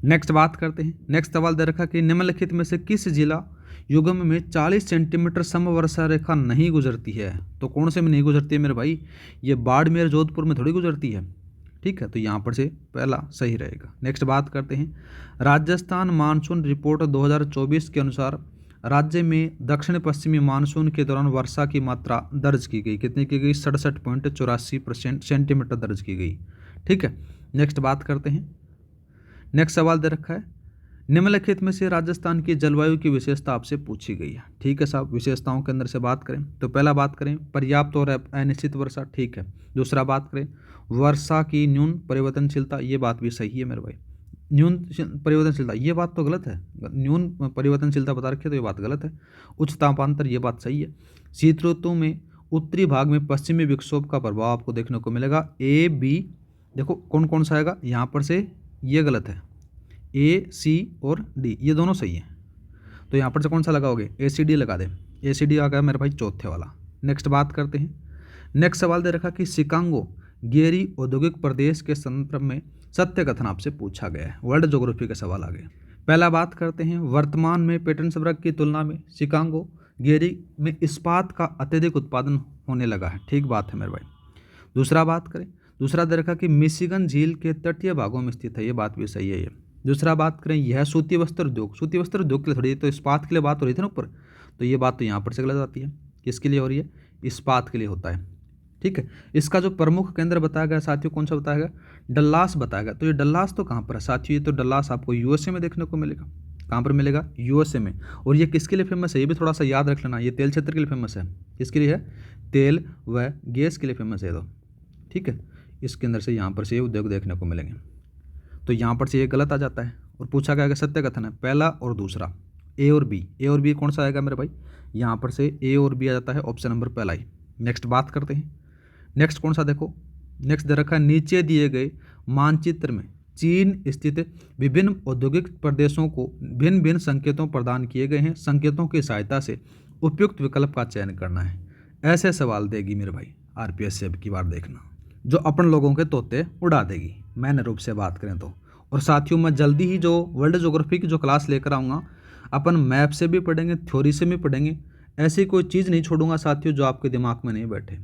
नेक्स्ट बात करते हैं, नेक्स्ट सवाल दे रखा कि निम्नलिखित में से किस जिला युग्म में 40 सेंटीमीटर समवर्षा रेखा नहीं गुजरती है, तो कौन से में नहीं गुजरती है मेरे भाई, ये बाड़मेर जोधपुर में थोड़ी गुजरती है, ठीक है, तो यहाँ पर से पहला सही रहेगा। नेक्स्ट बात करते हैं, राजस्थान मानसून रिपोर्ट 2024 के अनुसार राज्य में दक्षिण पश्चिमी मानसून के दौरान वर्षा की मात्रा दर्ज की गई, कितनी की गई, 67.84% सेंटीमीटर दर्ज की गई, ठीक है। नेक्स्ट बात करते हैं, नेक्स्ट सवाल दे रखा है, निम्नलिखित में से राजस्थान की जलवायु की विशेषता आपसे पूछी गई है, ठीक है साहब। विशेषताओं के अंदर से बात करें तो पहला बात करें, पर्याप्त और अनिश्चित वर्षा, ठीक है। दूसरा बात करें, वर्षा की न्यून परिवर्तनशीलता, ये बात भी सही है मेरे भाई, न्यून परिवर्तनशीलता ये बात तो गलत है, न्यून परिवर्तनशीलता बता रखी है तो ये बात गलत है। उच्च तापांतर ये बात सही है। शीत ऋतु में उत्तरी भाग में पश्चिमी विक्षोभ का प्रभाव आपको देखने को मिलेगा, A B, देखो कौन कौन सा आएगा, यहाँ पर से ये गलत है, ए सी और डी ये दोनों सही हैं। तो यहाँ पर से कौन सा लगाओगे, ए सी डी लगा दे, ए सी डी आ गया मेरे भाई चौथे वाला। नेक्स्ट बात करते हैं। नेक्स्ट सवाल दे रखा कि शिकागो गेरी औद्योगिक प्रदेश के संदर्भ में सत्य कथन आपसे पूछा गया है। वर्ल्ड ज्योग्राफी का सवाल आ गया। पहला बात करते हैं, वर्तमान में पीटर्सबर्ग की तुलना में शिकागो गेरी में इस्पात का अत्यधिक उत्पादन होने लगा है। ठीक बात है मेरे भाई। दूसरा बात करें, दूसरा दे रखा कि मिशिगन झील के तटीय भागों में स्थित है। ये बात भी सही है ये। दूसरा बात करें, यह सूती वस्त्र उद्योग, सूती वस्त्र उद्योग के लिए थोड़ी, तो इस्पात के लिए बात हो रही थी ना ऊपर, तो ये बात तो यहाँ पर से गलत आती है। किसके लिए हो रही है, इस्पात के लिए होता है। ठीक है, इसका जो प्रमुख केंद्र बताया गया साथियों, कौन सा बताया गया, डल्लास बताया गया। तो ये डल्लास तो कहाँ पर है साथियों, ये तो डल्लास आपको यूएसए में देखने को मिलेगा। कहाँ पर मिलेगा, यूएसए में। और ये किसके लिए फेमस है, ये भी थोड़ा सा याद रख लेना, ये तेल क्षेत्र के लिए फेमस है। किसके लिए है, तेल व गैस के लिए फेमस है। तो ठीक है, इसके अंदर से यहाँ पर से ये उद्योग देखने को मिलेंगे। तो यहाँ पर से ये गलत आ जाता है और पूछा गया कि सत्य कथन है पहला और दूसरा, ए और बी। ए और बी कौन सा आएगा मेरे भाई, यहाँ पर से ए और बी आ जाता है ऑप्शन नंबर पहला ही। नेक्स्ट बात करते हैं। नेक्स्ट कौन सा देखो, नेक्स्ट दे रखा है, नीचे दिए गए मानचित्र में चीन स्थित विभिन्न औद्योगिक प्रदेशों को भिन्न भिन्न संकेतों प्रदान किए गए हैं। संकेतों की सहायता से उपयुक्त विकल्प का चयन करना है। ऐसे सवाल देगी मेरे भाई आरपीएस से, अब की बार देखना, जो अपन लोगों के तोते उड़ा देगी, मैंने रूप से बात करें तो। और साथियों मैं जल्दी ही जो वर्ल्ड ज्योग्राफी की जो क्लास लेकर आऊँगा, अपन मैप से भी पढ़ेंगे, थ्योरी से भी पढ़ेंगे। ऐसी कोई चीज़ नहीं छोड़ूंगा साथियों जो आपके दिमाग में नहीं बैठे।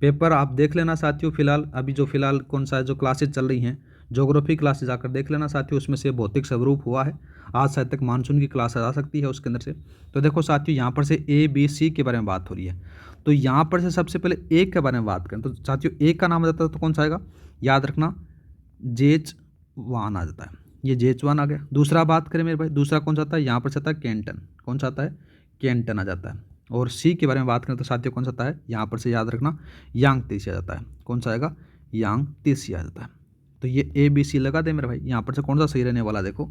पेपर आप देख लेना साथियों, फिलहाल अभी जो फिलहाल कौन सा है जो क्लासेज चल रही हैं, ज्योग्राफी क्लासेज जाकर देख लेना साथियों, उसमें से भौतिक स्वरूप हुआ है। आज शायद तक मानसून की क्लास आ सकती है उसके अंदर से। तो देखो साथियों, यहाँ पर से ए बी सी के बारे में बात हो रही है, तो यहाँ पर से सबसे पहले ए के बारे में बात करें तो साथियों ए का नाम आ जाता है तो कौन सा आएगा, याद रखना जेचवान आ जाता है, ये जेचवान आ गया। दूसरा बात करें मेरे भाई, दूसरा कौन सा आता है, यहाँ पर से आता है कैंटन, कौन सा आता है, कैंटन आ जाता है। और सी के बारे में बात करें तो साथियों कौन सा आता है, यहाँ पर से याद रखना यांग तीसी आ जाता है। कौन सा आएगा, यांग तीसी आ जाता है। तो ये ए बी सी लगा दे मेरे भाई, यहाँ पर से कौन सा सही रहने वाला देखो।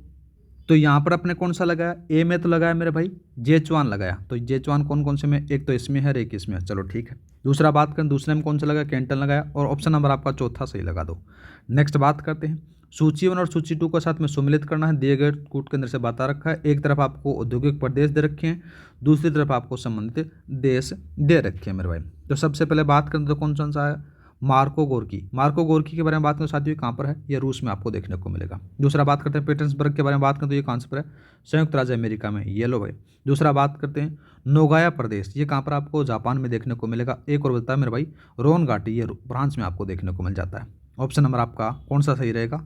तो यहाँ पर अपने कौन सा लगाया, ए में तो लगाया मेरे भाई जेचवान लगाया। तो जेचवान कौन कौन से में, एक तो इसमें है और एक इसमें है, चलो ठीक है। दूसरा बात करें, दूसरे में कौन सा लगाया, कैंटन लगाया। और ऑप्शन नंबर आपका चौथा सही लगा दो। नेक्स्ट बात करते हैं, सूची 1 और सूची 2 को साथ में सम्मिलित करना है। दिए गए कूट के अंदर से बता रखा है, एक तरफ आपको औद्योगिक प्रदेश दे रखे हैं, दूसरी तरफ आपको संबंधित देश दे रखे हैं मेरे भाई। तो सबसे पहले बात करें तो कौन सा है, मार्को गोर्की। मार्को गोर्की के बारे में बात करें साथियों कहाँ पर है, ये रूस में आपको देखने को मिलेगा। दूसरा बात करते हैं पीटर्सबर्ग के बारे में बात करें तो ये कहाँ पर है, संयुक्त राज्य अमेरिका में, ये लो भाई। दूसरा बात करते हैं नोगाया प्रदेश, ये कहाँ पर आपको जापान में देखने को मिलेगा। एक और बताया मेरे भाई रोन घाटी, ये फ्रांस में आपको देखने को मिल जाता है। ऑप्शन नंबर आपका कौन सा सही रहेगा,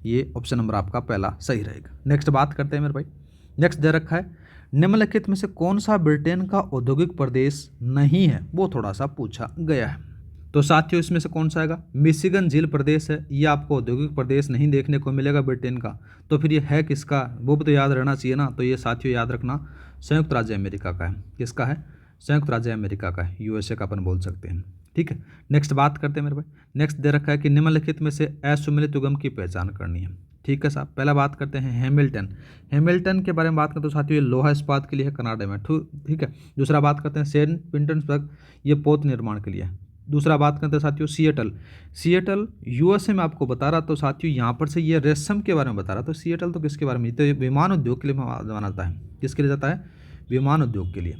ये ऑप्शन नंबर आपका पहला सही रहेगा। नेक्स्ट बात करते हैं मेरे भाई, नेक्स्ट दे रखा है निम्नलिखित में से कौन सा ब्रिटेन का औद्योगिक प्रदेश नहीं है, वो थोड़ा सा पूछा गया है। तो साथियों इसमें से कौन सा आएगा, मिशिगन झील प्रदेश है, ये आपको औद्योगिक प्रदेश नहीं देखने को मिलेगा ब्रिटेन का। तो फिर ये है किसका, वो भी तो याद रहना चाहिए ना। तो ये साथियों याद रखना संयुक्त राज्य अमेरिका का है। किसका है, संयुक्त राज्य अमेरिका का है, यूएसए का अपन बोल सकते हैं। ठीक है, नेक्स्ट बात करते हैं मेरे भाई। नेक्स्ट दे रखा है कि निम्नलिखित में से असुमेलित उगम की पहचान करनी है। ठीक है साहब, पहला बात करते हैं हैमिल्टन। हैमिल्टन के बारे में बात करें तो साथियों ये लोहा इस्पात के लिए है, कनाडा में। ठीक है, दूसरा बात करते हैं सेंट पीटर्सबर्ग, ये पोत निर्माण के लिए है। दूसरा बात करते हैं साथियों सिएटल। सिएटल यूएसए में आपको बता रहा, तो साथियों यहाँ पर से ये रेशम के बारे में बता रहा। तो सिएटल तो किसके बारे में, तो ये विमान उद्योग के लिए माना जाता है। किसके लिए जाता है, विमान उद्योग के लिए।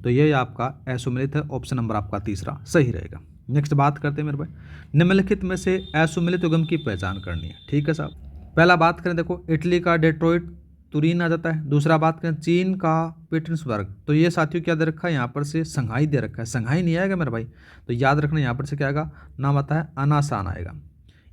तो ये आपका असुमेलित है, ऑप्शन नंबर आपका तीसरा सही रहेगा। नेक्स्ट बात करते हैं मेरे भाई, निम्नलिखित में से असुमेलित उगम की पहचान करनी है। ठीक है साहब, पहला बात करें देखो इटली का डेट्रॉइट तुरीन आ जाता है। दूसरा बात करें चीन का पीटर्सबर्ग, तो ये साथियों क्या दे रखा है, यहाँ पर से संघाई दे रखा है। संघाई नहीं आएगा मेरे भाई, तो याद रखना यहाँ पर से क्या आएगा, नाम आता है अनासान आएगा।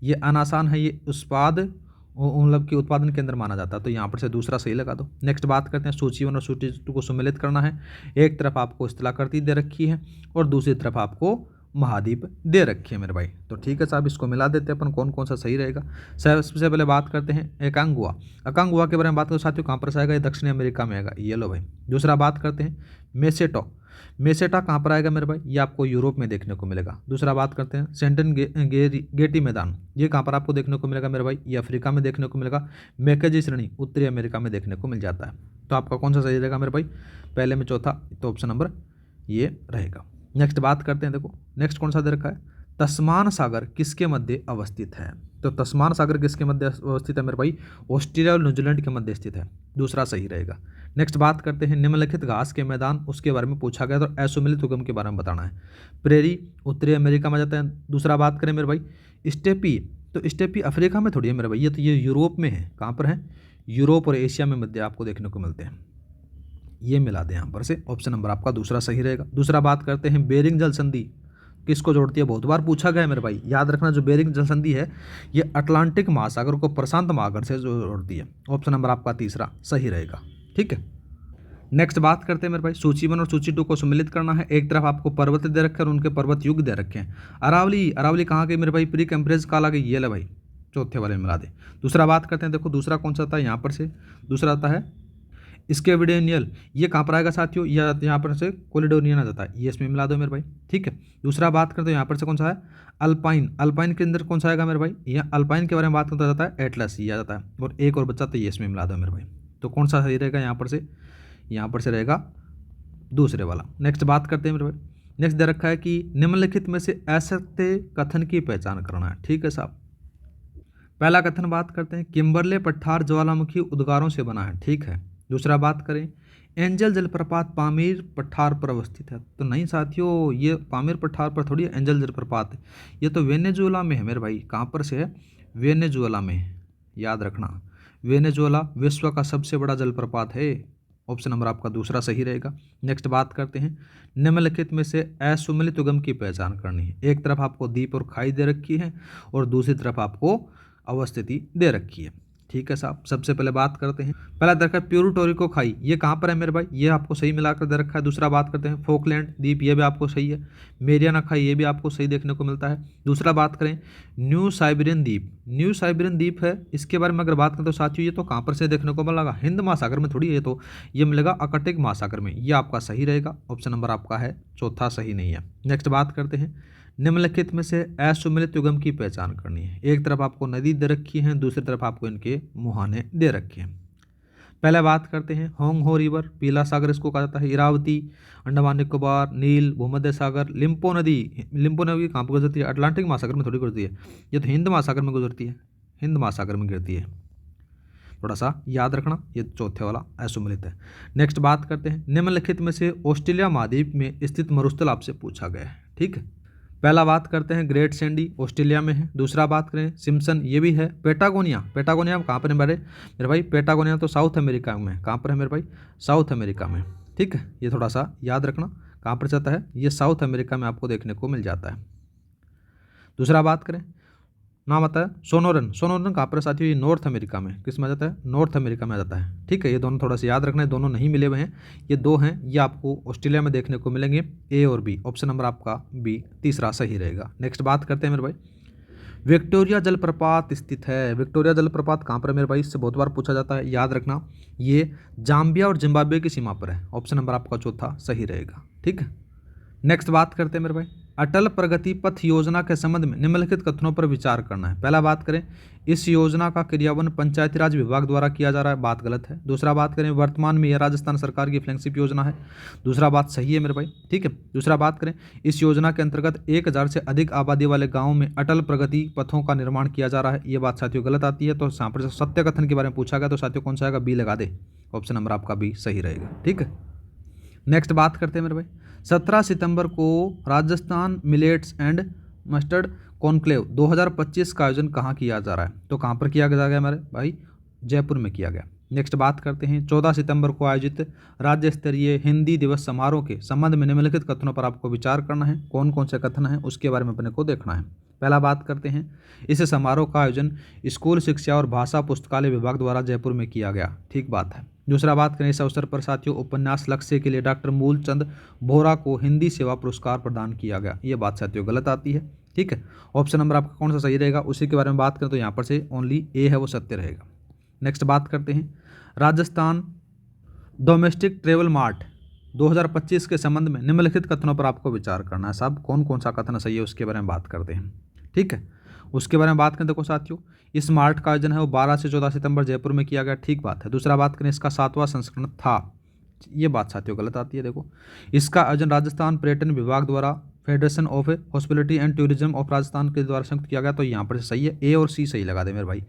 ये अनासान है, ये उत्पाद मतलब कि उत्पादन केंद्र माना जाता है। तो यहाँ पर से दूसरा सही लगा दो। नेक्स्ट बात करते हैं सूची 1 और सूची 2 को सम्मिलित करना है। एक तरफ आपको स्थलाकृति दे रखी है और दूसरी तरफ आपको महाद्वीप दे रखी है मेरे भाई। तो ठीक है साहब, इसको मिला देते हैं अपन, कौन कौन सा सही रहेगा। सबसे पहले बात करते हैं एकांगुआ। अकांगुआ के बारे में बात करो साथियों कहाँ पर से आएगा, ये दक्षिणी अमेरिका में आएगा, ये लो भाई। दूसरा बात करते हैं मेसेटो। मेसेटा कहाँ पर आएगा मेरे भाई, ये आपको यूरोप में देखने को मिलेगा। दूसरा बात करते हैं सेंटन गेटी मैदान, ये कहाँ पर आपको देखने को मिलेगा मेरे भाई, ये अफ्रीका में देखने को मिलेगा। मैकेजी श्रेणी उत्तरी अमेरिका में देखने को मिल जाता है। तो आपका कौन सा सही रहेगा मेरे भाई, पहले में चौथा, तो ऑप्शन नंबर ये रहेगा। नेक्स्ट बात करते हैं, देखो नेक्स्ट कौन सा दे रखा है, तस्मान सागर किसके मध्य अवस्थित है? तो तस्मान सागर किसके मध्य अवस्थित है मेरे भाई? ऑस्ट्रेलिया और न्यूजीलैंड के मध्य स्थित है। दूसरा सही रहेगा। नेक्स्ट बात करते हैं निम्नलिखित घास के मैदान उसके बारे में पूछा गया, तो असुमिलित उगम के बारे में बताना है। प्रेरी उत्तरी अमेरिका में जाता है। दूसरा बात करें मेरे भाई स्टेपी, तो स्टेपी अफ्रीका में थोड़ी है मेरे भाई, ये यूरोप में है। कहाँ पर है? यूरोप और एशिया में मध्य आपको देखने को मिलते हैं। ये मिला दें यहाँ पर से, ऑप्शन नंबर आपका दूसरा सही रहेगा। दूसरा बात करते हैं बेरिंग जल संधि किसको जोड़ती है? बहुत बार पूछा गया है मेरे भाई, याद रखना जो बेरिंग जल संधि है ये अटलांटिक महासागर को प्रशांत महासागर से जोड़ती है। ऑप्शन नंबर आपका तीसरा सही रहेगा। ठीक है, नेक्स्ट बात करते हैं मेरे भाई सूची 1 और सूची 2 को सम्मिलित करना है। एक तरफ आपको पर्वत दे रखे हैं और उनके पर्वत युग दे रखे हैं। अरावली, अरावली कहाँ गई मेरे भाई? प्री कैम्ब्रिज काल आ गई, ये ले भाई, चौथे वाले में मिला दे। दूसरा बात करते हैं, देखो दूसरा कौन सा आता है यहाँ पर से? दूसरा आता है स्केविडेनियल, ये कहाँ पर आएगा साथियों? यहाँ पर से कोलिडोनियन आ जाता है, ये इसमें मिला दो मेरे भाई। ठीक है, दूसरा बात करते हैं यहाँ पर से कौन सा है? अल्पाइन, अल्पाइन के अंदर कौन सा आएगा मेरे भाई? यहाँ अल्पाइन के बारे में बात करता जाता है एटलस, ये आ जाता है। और एक और बच्चा तो ये इसमें मिला दो मेरे भाई। तो कौन सा सही रहेगा यहाँ पर से? यहाँ पर से रहेगा दूसरे वाला। नेक्स्ट बात करते हैं मेरे भाई, नेक्स्ट दे रखा है कि निम्नलिखित में से असत्य कथन की पहचान करना है। ठीक है साहब, पहला कथन बात करते हैं किम्बरले पठार ज्वालामुखी उद्गारों से बना है। ठीक है, दूसरा बात करें एंजल जलप्रपात पामीर पठार पर अवस्थित है। तो नहीं साथियों, ये पामीर पठार पर थोड़ी एंजल जलप्रपात है, ये तो वेनेजुएला में है मेरे भाई। कहाँ पर से है? वेनेजुएला में है, याद रखना। वेनेजुएला विश्व का सबसे बड़ा जलप्रपात है। ऑप्शन नंबर आपका दूसरा सही रहेगा। नेक्स्ट बात करते हैं निम्नलिखित में से असुमिलित उगम की पहचान करनी है। एक तरफ आपको द्वीप और खाई दे रखी है और दूसरी तरफ आपको अवस्थिति दे रखी है। ठीक है साहब, सबसे पहले बात करते हैं, पहला दे रखा है प्यूर्टो खाई, ये कहाँ पर है मेरे भाई? ये आपको सही मिलाकर दे रखा है। दूसरा बात करते हैं फोकलैंड द्वीप, ये भी आपको सही है। मेरियाना खाई, ये भी आपको सही देखने को मिलता है। दूसरा बात करें न्यू साइबेरियन द्वीप, न्यू साइबेरियन द्वीप है, इसके बारे में अगर बात करें तो साथियों ये तो कहाँ पर से देखने को मिलेगा? हिंद महासागर में थोड़ी है, तो ये मिलेगा आर्कटिक महासागर में, ये आपका सही रहेगा। ऑप्शन नंबर आपका है चौथा सही नहीं है। नेक्स्ट बात करते हैं निम्नलिखित में से असुमिलित उगम की पहचान करनी है। एक तरफ आपको नदी दे रखी है, दूसरी तरफ आपको इनके मुहाने दे रखे हैं। पहले बात करते हैं होंग हो रिवर, पीला सागर इसको कहा जाता है। इरावती, अंडमान निकोबार, नील, भूमध्य सागर, लिम्पो नदी, लिम्पो नदी कहाँ पर गुजरती है? अटलांटिक महासागर में थोड़ी गुजरती है, ये तो हिंद महासागर में गुजरती है, हिंद महासागर में गिरती है। थोड़ा सा याद रखना, ये चौथे वाला असुमिलित है। नेक्स्ट बात करते हैं निम्नलिखित में से ऑस्ट्रेलिया महाद्वीप में स्थित मरुस्थल आपसे पूछा गया है। ठीक है, पहला बात करते हैं ग्रेट सैंडी, ऑस्ट्रेलिया में है। दूसरा बात करें सिम्पसन, ये भी है। पेटागोनिया, पेटागोनिया कहाँ पर है मेरे भाई? पेटागोनिया तो साउथ अमेरिका में, कहाँ पर है मेरे भाई? साउथ अमेरिका में। ठीक है, ये थोड़ा सा याद रखना, कहाँ पर जाता है? ये साउथ अमेरिका में आपको देखने को मिल जाता है। दूसरा बात करें नाम आता है सोनोरन, सोनोरन कहाँ पर साथियों? ये नॉर्थ अमेरिका में, किस में आ जाता है? नॉर्थ अमेरिका में आ जाता है। ठीक है, ये दोनों थोड़ा सा याद रखना है, दोनों नहीं मिले हुए हैं, ये दो हैं, ये आपको ऑस्ट्रेलिया में देखने को मिलेंगे, ए और बी। ऑप्शन नंबर आपका बी तीसरा सही रहेगा। नेक्स्ट बात करते हैं मेरे भाई विक्टोरिया जलप्रपात स्थित है। विक्टोरिया जलप्रपात कहाँ पर है मेरे भाई? इससे बहुत बार पूछा जाता है, याद रखना ये जाम्बिया और जिम्बाब्वे की सीमा पर है। ऑप्शन नंबर आपका चौथा सही रहेगा। ठीक है, नेक्स्ट बात करते हैं मेरे भाई अटल प्रगति पथ योजना के संबंध में निम्नलिखित कथनों पर विचार करना है। पहला बात करें इस योजना का क्रियान्वयन पंचायती राज विभाग द्वारा किया जा रहा है, बात गलत है। दूसरा बात करें वर्तमान में यह राजस्थान सरकार की फ्लैगशिप योजना है, दूसरा बात सही है मेरे भाई। ठीक है, दूसरा बात करें इस योजना के अंतर्गत 1000 से अधिक आबादी वाले गाँवों में अटल प्रगति पथों का निर्माण किया जा रहा है, ये बात साथियों गलत आती है। तो यहाँ पर सत्य कथन के बारे में पूछा गया, तो साथियों कौन सा आएगा? बी लगा दे, ऑप्शन नंबर आपका बी सही रहेगा। ठीक है, नेक्स्ट बात करते हैं मेरे भाई 17 सितंबर को Rajasthan millets and mustard conclave 2025 का आयोजन कहाँ किया जा रहा है? तो कहाँ पर किया गया मेरे भाई? जयपुर में किया गया। नेक्स्ट बात करते हैं 14 सितंबर को आयोजित राज्य स्तरीय हिंदी दिवस समारोह के संबंध में निम्नलिखित कथनों पर आपको विचार करना है। कौन कौन से कथन हैं उसके बारे में अपने को देखना है। पहला बात करते हैं इस समारोह का आयोजन स्कूल शिक्षा और भाषा पुस्तकालय विभाग द्वारा जयपुर में किया गया, ठीक बात है। दूसरा बात करें इस अवसर पर साथियों उपन्यास लक्ष्य के लिए डॉक्टर मूलचंद बोहरा को हिंदी सेवा पुरस्कार प्रदान किया गया, ये बात साथियों गलत आती है। ठीक है, ऑप्शन नंबर आपका कौन सा सही रहेगा उसी के बारे में बात करें तो यहाँ पर से ओनली ए है वो सत्य रहेगा। नेक्स्ट बात करते हैं राजस्थान डोमेस्टिक ट्रेवल मार्ट 2025 के संबंध में निम्नलिखित कथनों पर आपको विचार करना है। साहब कौन कौन सा कथन सही है उसके बारे में बात करते हैं। ठीक है, उसके बारे में बात करें देखो साथियों इस मार्ट का आयोजन है वो 12 से 14 सितंबर जयपुर में किया गया, ठीक बात है। दूसरा बात करें इसका 7वां संस्करण था, ये बात साथियों गलत आती है। देखो इसका आयोजन राजस्थान पर्यटन विभाग द्वारा federation of hospitality and tourism of Rajasthan के द्वारा संयुक्त किया गया, तो यहाँ पर से सही है। ए और सी सही लगा दे मेरे भाई।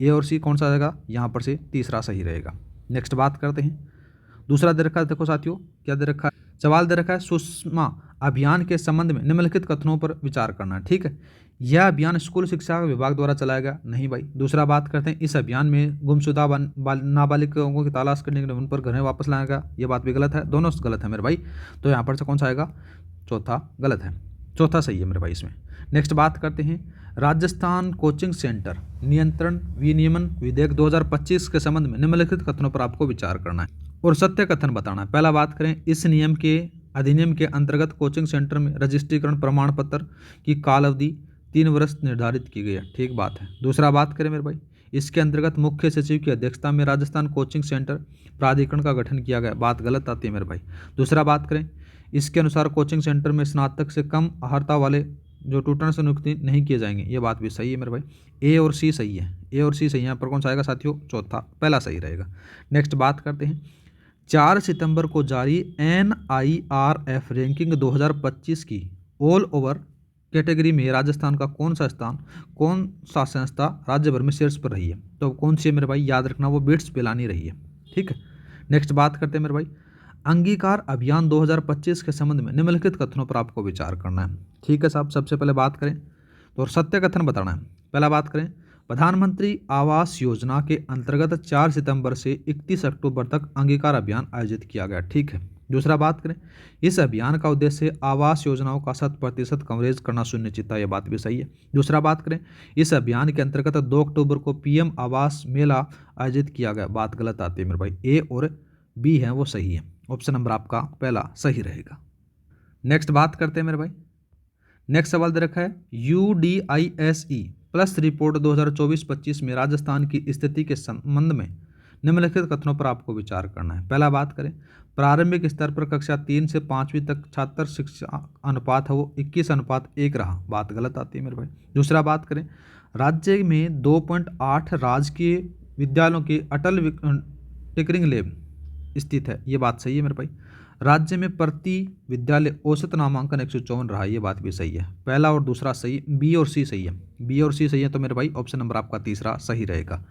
ए और सी कौन सा रहेगा, यहाँ पर से तीसरा सही रहेगा। नेक्स्ट बात करते हैं। दूसरा दे रखा है, देखो साथियों क्या दे रखा है, सवाल दे रखा है सुषमा अभियान के संबंध में निम्नलिखित कथनों पर विचार करना है। ठीक है, यह अभियान स्कूल शिक्षा विभाग द्वारा चलाया गया, नहीं भाई। दूसरा बात करते हैं, इस अभियान में गुमशुदा नाबालिगों की तलाश करने के लिए उन पर घर वापस लाया गया, ये बात भी गलत है, दोनों गलत है मेरे भाई। तो यहाँ पर से कौन सा आएगा, चौथा गलत है, चौथा सही है मेरे भाई इसमें। नेक्स्ट बात करते हैं, राजस्थान कोचिंग सेंटर नियंत्रण विनियमन विधेयक 2025 के संबंध में निम्नलिखित कथनों पर आपको विचार करना है और सत्य कथन बताना है। पहला बात करें, इस नियम के अधिनियम के अंतर्गत कोचिंग सेंटर में रजिस्ट्रीकरण प्रमाण पत्र की काल अवधि 3 वर्ष निर्धारित की गई है, ठीक बात है। दूसरा बात करें मेरे भाई, इसके अंतर्गत मुख्य सचिव की अध्यक्षता में राजस्थान कोचिंग सेंटर प्राधिकरण का गठन किया गया, बात गलत आती है मेरे भाई। दूसरा बात करें, इसके अनुसार कोचिंग सेंटर में स्नातक से कम अर्हता वाले जो ट्यूटर से नियुक्ति नहीं किए जाएंगे, ये बात भी सही है मेरे भाई। ए और सी सही है, ए और सी सही है। यहाँ पर कौन सा आएगा साथियों, चौथा, पहला सही रहेगा। नेक्स्ट बात करते हैं, 4 सितंबर को जारी NIRF रैंकिंग 2025 की ऑल ओवर कैटेगरी में राजस्थान का कौन सा संस्था राज्य भर में शीर्ष पर रही है, तो कौन सी है मेरे भाई, याद रखना वो बिट्स पिलानी रही है, ठीक है। नेक्स्ट बात करते हैं मेरे भाई, अंगीकार अभियान 2025 के संबंध में निम्नलिखित कथनों पर आपको विचार करना है, ठीक है साहब। सबसे पहले बात करें तो सत्य कथन बताना है। पहला बात करें, प्रधानमंत्री आवास योजना के अंतर्गत 4 सितंबर से 31 अक्टूबर तक अंगीकार अभियान आयोजित किया गया, ठीक है। दूसरा बात करें, इस अभियान का उद्देश्य आवास योजनाओं का 100% कवरेज करना सुनिश्चित है, यह बात भी सही है। दूसरा बात करें, इस अभियान के अंतर्गत 2 अक्टूबर को PM आवास मेला आयोजित किया गया, बात गलत आती है मेरे भाई। ए और बी है वो सही है, ऑप्शन नंबर आपका पहला सही रहेगा। नेक्स्ट बात करते हैं मेरे भाई, नेक्स्ट सवाल दे रखा है, UDISE प्लस रिपोर्ट 2024-25 में राजस्थान की स्थिति के संबंध में निम्नलिखित कथनों पर आपको विचार करना है। पहला बात करें, प्रारंभिक स्तर पर कक्षा 3 से 5वीं तक छात्र शिक्षा अनुपात है वो 21:1 रहा, बात गलत आती है मेरे भाई। दूसरा बात करें, राज्य में 2.8 राजकीय विद्यालयों की अटल टिंकरिंग लैब स्थित है, ये बात सही है मेरे भाई। राज्य में प्रति विद्यालय औसत नामांकन 154 रहा, ये बात भी सही है। पहला और दूसरा सही, बी और सी सही है, बी और सी सही है, तो मेरे भाई ऑप्शन नंबर आपका तीसरा सही रहेगा।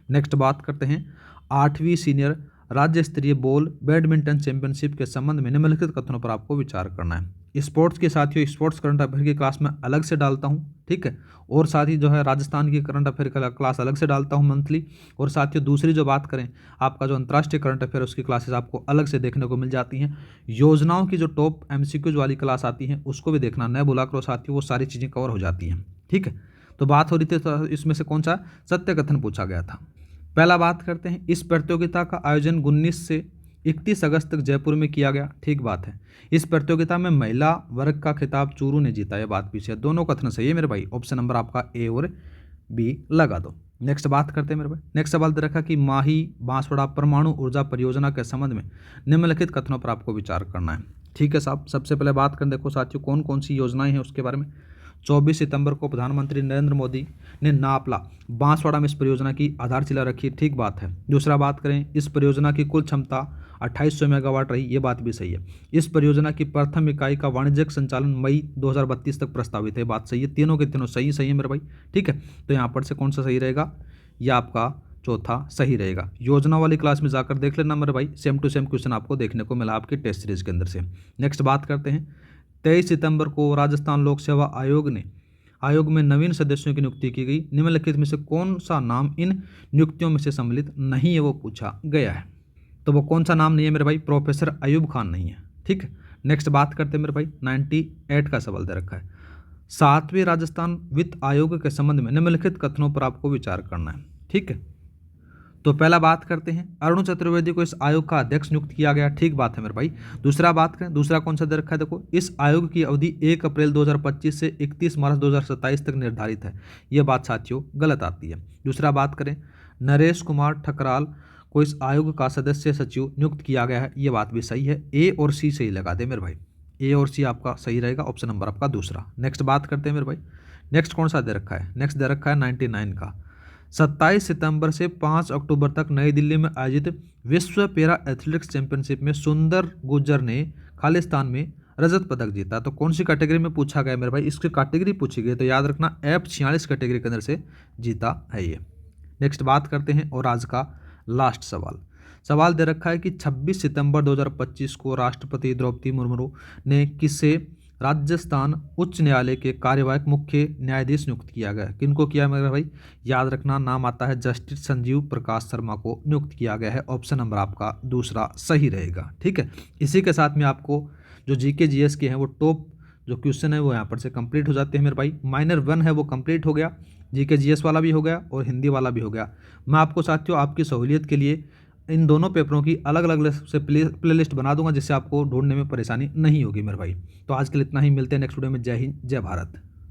नेक्स्ट बात करते हैं, 8वीं सीनियर राज्य स्तरीय बॉल बैडमिंटन चैंपियनशिप के संबंध में निम्नलिखित कथनों पर आपको विचार करना है। स्पोर्ट्स के साथियों, स्पोर्ट्स करंट अफेयर की क्लास में अलग से डालता हूँ, ठीक है, और साथ ही जो है राजस्थान की करंट अफेयर का क्लास अलग से डालता हूँ मंथली, और साथियों दूसरी जो बात करें, आपका जो अंतर्राष्ट्रीय करंट अफेयर उसकी क्लासेस आपको अलग से देखने को मिल जाती हैं। योजनाओं की जो टॉप MCQs वाली क्लास आती है उसको भी देखना, न भुला करो साथियों, वो सारी चीज़ें कवर हो जाती हैं, ठीक है। तो बात हो रही थी, तो इसमें से कौन सा सत्य कथन पूछा गया था। पहला बात करते हैं, इस प्रतियोगिता का आयोजन 19 से 31 अगस्त तक जयपुर में किया गया, ठीक बात है। इस प्रतियोगिता में महिला वर्ग का खिताब चूरू ने जीता, यह बात पीछे, दोनों कथन सही है मेरे भाई। ऑप्शन नंबर आपका ए और बी लगा दो। नेक्स्ट बात करते हैं मेरे भाई, नेक्स्ट सवाल दे रखा कि माही बांसवाड़ा परमाणु ऊर्जा परियोजना के संबंध में निम्नलिखित कथनों पर आपको विचार करना है, ठीक है साहब। सबसे पहले बात करें, देखो साथियों कौन कौन सी योजनाएं हैं उसके बारे में। 24 सितंबर को प्रधानमंत्री नरेंद्र मोदी ने नापला बांसवाड़ा में इस परियोजना की आधारशिला रखी, ठीक बात है। दूसरा बात करें, इस परियोजना की कुल क्षमता 2800 मेगावाट रही, ये बात भी सही है। इस परियोजना की प्रथम इकाई का वाणिज्यिक संचालन मई 2032 तक प्रस्तावित है, बात सही है। तीनों के तीनों सही है मेरे भाई, ठीक है। तो यहाँ पर से कौन सा सही रहेगा, यह आपका चौथा सही रहेगा। योजना वाली क्लास में जाकर देख लेना मेरे भाई, सेम टू सेम क्वेश्चन आपको देखने को मिला आपकी टेस्ट सीरीज के अंदर से। नेक्स्ट बात करते हैं, 23 सितंबर को राजस्थान लोक सेवा आयोग में नवीन सदस्यों की नियुक्ति की गई, निम्नलिखित में से कौन सा नाम इन नियुक्तियों में से सम्मिलित नहीं है वो पूछा गया है। तो वो कौन सा नाम नहीं है मेरे भाई, प्रोफेसर अयूब खान नहीं है, ठीक है। नेक्स्ट बात करते हैं मेरे भाई, 98 का सवाल दे रखा है, 7वें राजस्थान वित्त आयोग के संबंध में निम्नलिखित कथनों पर आपको विचार करना है, ठीक है। तो पहला बात करते हैं, अरुण चतुर्वेदी को इस आयोग का अध्यक्ष नियुक्त किया गया, ठीक बात है मेरे भाई। दूसरा बात करें, दूसरा कौन सा दे रखा है, देखो इस आयोग की अवधि 1 अप्रैल 2025 से 31 मार्च 2027 तक निर्धारित है, यह बात साथियों गलत आती है। दूसरा बात करें, नरेश कुमार ठकराल को इस आयोग का सदस्य सचिव नियुक्त किया गया है, यह बात भी सही है। ए और सी सही लगा दे मेरे भाई, ए और सी आपका सही रहेगा, ऑप्शन नंबर आपका दूसरा। नेक्स्ट बात करते हैं मेरे भाई, नेक्स्ट कौन सा दे रखा है, नेक्स्ट दे रखा है 99 का, 27 सितंबर से 5 अक्टूबर तक नई दिल्ली में आयोजित विश्व पैरा एथलेटिक्स चैंपियनशिप में सुंदर गुर्जर ने खालिस्तान में रजत पदक जीता। तो कौन सी कैटेगरी में पूछा गया मेरे भाई, इसकी कैटेगरी पूछी गई, तो याद रखना F46 कैटेगरी के अंदर से जीता है ये। नेक्स्ट बात करते हैं और आज का लास्ट सवाल दे रखा है कि 26 सितंबर 2025 को राष्ट्रपति द्रौपदी मुर्मू ने किसे राजस्थान उच्च न्यायालय के कार्यवाहक मुख्य न्यायाधीश नियुक्त किया गया। किनको किया मेरे भाई, याद रखना नाम आता है जस्टिस संजीव प्रकाश शर्मा को नियुक्त किया गया है। ऑप्शन नंबर आपका दूसरा सही रहेगा। ठीक है, इसी के साथ में आपको जो जीके जीएस के हैं वो टॉप जो क्वेश्चन है वो यहाँ पर से कंप्लीट हो जाते हैं मेरे भाई। माइनर 1 है वो कंप्लीट हो गया, जीके जीएस वाला भी हो गया और हिंदी वाला भी हो गया। मैं आपको साथियों आपकी सहूलियत के लिए इन दोनों पेपरों की अलग अलग से प्लेलिस्ट बना दूंगा, जिससे आपको ढूंढने में परेशानी नहीं होगी मेरे भाई। तो आज के लिए इतना ही, मिलते हैं नेक्स्ट वीडियो में। जय हिंद, जय भारत।